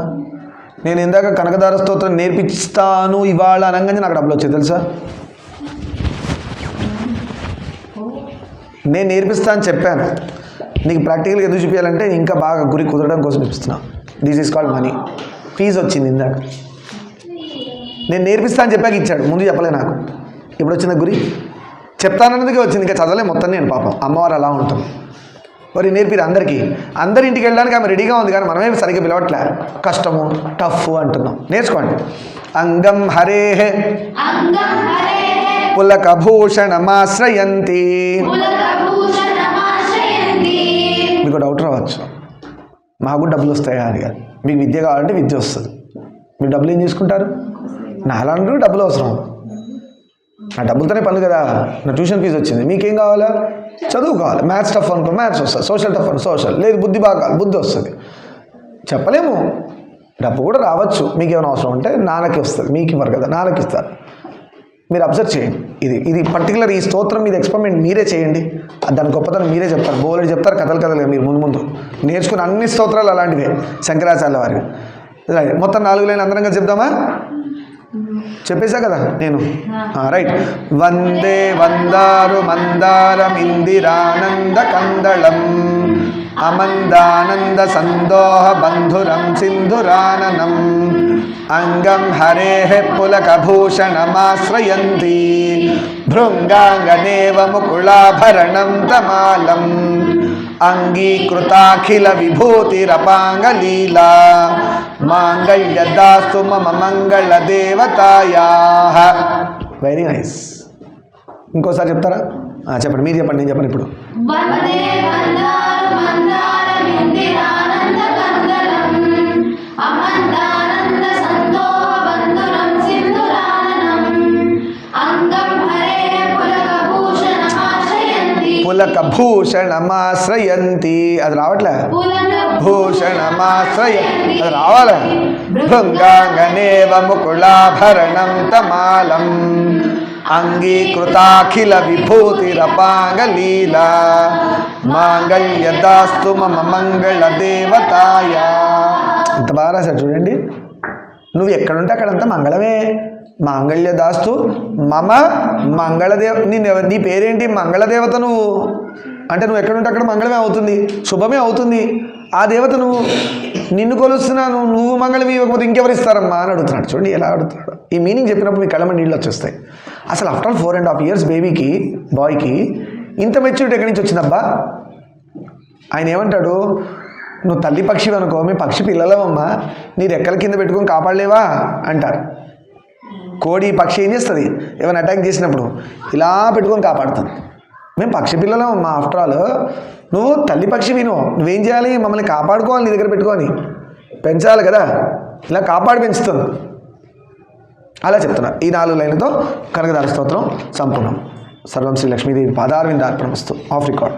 A: నేను ఇందాక కనకదార స్తోత్రం నేర్పిస్తాను ఇవాళ అనగానే నాకు డబ్బులు వచ్చాయి తెలుసా? నేను నేర్పిస్తా అని చెప్పాను. నీకు ప్రాక్టికల్గా ఎదురు చూపించాలంటే ఇంకా బాగా గురి కుదరడం కోసం చూపిస్తున్నా. This is called money. Fees వచ్చింది ఇందాక. నేను నేర్పిస్తా అని చెప్పాక ఇచ్చాడు, ముందు చెప్పలే నాకు. ఇప్పుడు వచ్చిన గురి చెప్తానన్నదిగా వచ్చింది, ఇంకా చదవలే మొత్తం నేను. పాపం అమ్మవారు అలా ఉంటుంది. మరి నేర్పిరు అందరికీ. అందరి ఇంటికి వెళ్ళడానికి ఆమె రెడీగా ఉంది, కానీ మనమే సరిగ్గా పిలవట్లే. కష్టము టఫ్ అంటున్నాం. నేర్చుకోండి. అంగం హరేహ పులకభూషణమాశ్రయంతి. మీకు డౌట్ రావచ్చు, మాకు డబ్బులు వస్తాయా అని. కాదు, మీకు విద్య కావాలంటే విద్య వస్తుంది. మీరు డబ్బులు ఏం చేసుకుంటారు? నాలాంటి డబ్బులు అవసరం. ఆ డబ్బులతోనే పనులు కదా. నా ట్యూషన్ ఫీజు వచ్చింది, మీకేం కావాలా? చదువు కావాలి. మ్యాథ్స్ టఫ్ అనుకో మ్యాథ్స్ వస్తుంది, సోషల్ టఫ్ అనుకో సోషల్, లేదు బుద్ధి బాగా బుద్ధి వస్తుంది. చెప్పలేము, డబ్బు కూడా రావచ్చు. మీకు ఏమైనా అవసరం ఉంటే నాన్నకి వస్తుంది, మీకు ఇవ్వరు కదా, నాన్నకి ఇస్తారు. మీరు అబ్జర్వ్ చేయండి. ఇది పర్టికులర్ ఈ స్తోత్రం మీద ఎక్స్పెరిమెంట్ మీరే చేయండి. దాని గొప్పతనం మీరే చెప్తారు, బోలెడు చెప్తారు కథలుగా మీరు ముందు నేర్చుకున్న అన్ని స్తోత్రాలు అలాంటివే శంకరాచార్య వారివి. మొత్తం 4 లైన్లు అందరం కలిసి చెప్దామా? చెప్పేశా కదా నేను. రైట్. వందే వందారు మందారం ఇందిరానంద కందళం అమందానంద సందోహ బంధురం సింధురాననం అంగం హరేః పులకభూషణమాశ్రయంతి భృంగాంగనేవ ముకుళాభరణం తమాలం అంగీకృతాఖిల విభూతిరపాంగలీలా మాంగళ్యదాస్తు మమ మంగళ దేవతాయాః. Very nice. ఇంకోసారి చెప్తారా? చెప్పండి, మీరు చెప్పండి, నేను చెప్పండి ఇప్పుడు. పులకభూషణమాశ్రయంతి, అది రావట్లే. భూషణమాశ్రయంతి, అది రావాలా? భృంగాంగనేవ ముకుళాభరణం తమాలం అంగీకృతాఖిల విభూతిరపాంగలీలా మాంగళ్యదాస్తు మమ మంగళ దేవతాయ. ఇంత బాగా రాశారు చూడండి. నువ్వు ఎక్కడుంటే అక్కడంతా మంగళమే. మాంగళ్యదాస్తు మమ మంగళదేవ. నీ పేరేంటి? మంగళదేవత నువ్వు. అంటే నువ్వు ఎక్కడుంటే అక్కడ మంగళమే అవుతుంది, శుభమే అవుతుంది. ఆ దేవత నువ్వు, నిన్ను కొలుస్తున్నాను, నువ్వు మంగళం ఇవ్వకపోతే ఇంకెవరు ఇస్తారమ్మా అని అడుగుతున్నాడు. చూడండి ఎలా అడుగుతున్నాడు. ఈ మీనింగ్ చెప్పినప్పుడు మీ కళ్ళ నీళ్ళు వచ్చేస్తాయి. అసలు ఆఫ్టర్ ఆల్ 4.5 years బేబీకి, బాయ్కి ఇంత మెచ్యూరిటీ ఎక్కడి నుంచి వచ్చిందబ్బా? ఆయన ఏమంటాడు? నువ్వు తల్లి పక్షి అనుకో, మీ పక్షి పిల్లలవమ్మా, నీ రెక్కల కింద పెట్టుకొని కాపాడలేవా అంటారు. కోడి పక్షి ఏం చేస్తుంది? ఏమైనా అటాక్ చేసినప్పుడు ఇలా పెట్టుకొని కాపాడుతుంది. మేము పక్షి పిల్లలమమ్మా. ఆఫ్టర్ ఆల్ నువ్వు తల్లి పక్షి విను, నువ్వేం చేయాలి? మమ్మల్ని కాపాడుకోవాలి, నీ దగ్గర పెట్టుకొని పెంచాలి కదా, ఇలా కాపాడి పెంచుతుంది. అలా చెప్తున్నా. ఈ 4 లైన్లతో కనకదార స్తోత్రం సంపూర్ణం. సర్వం శ్రీ లక్ష్మీదేవి పాదారవిందార్పణమస్తు. Off record.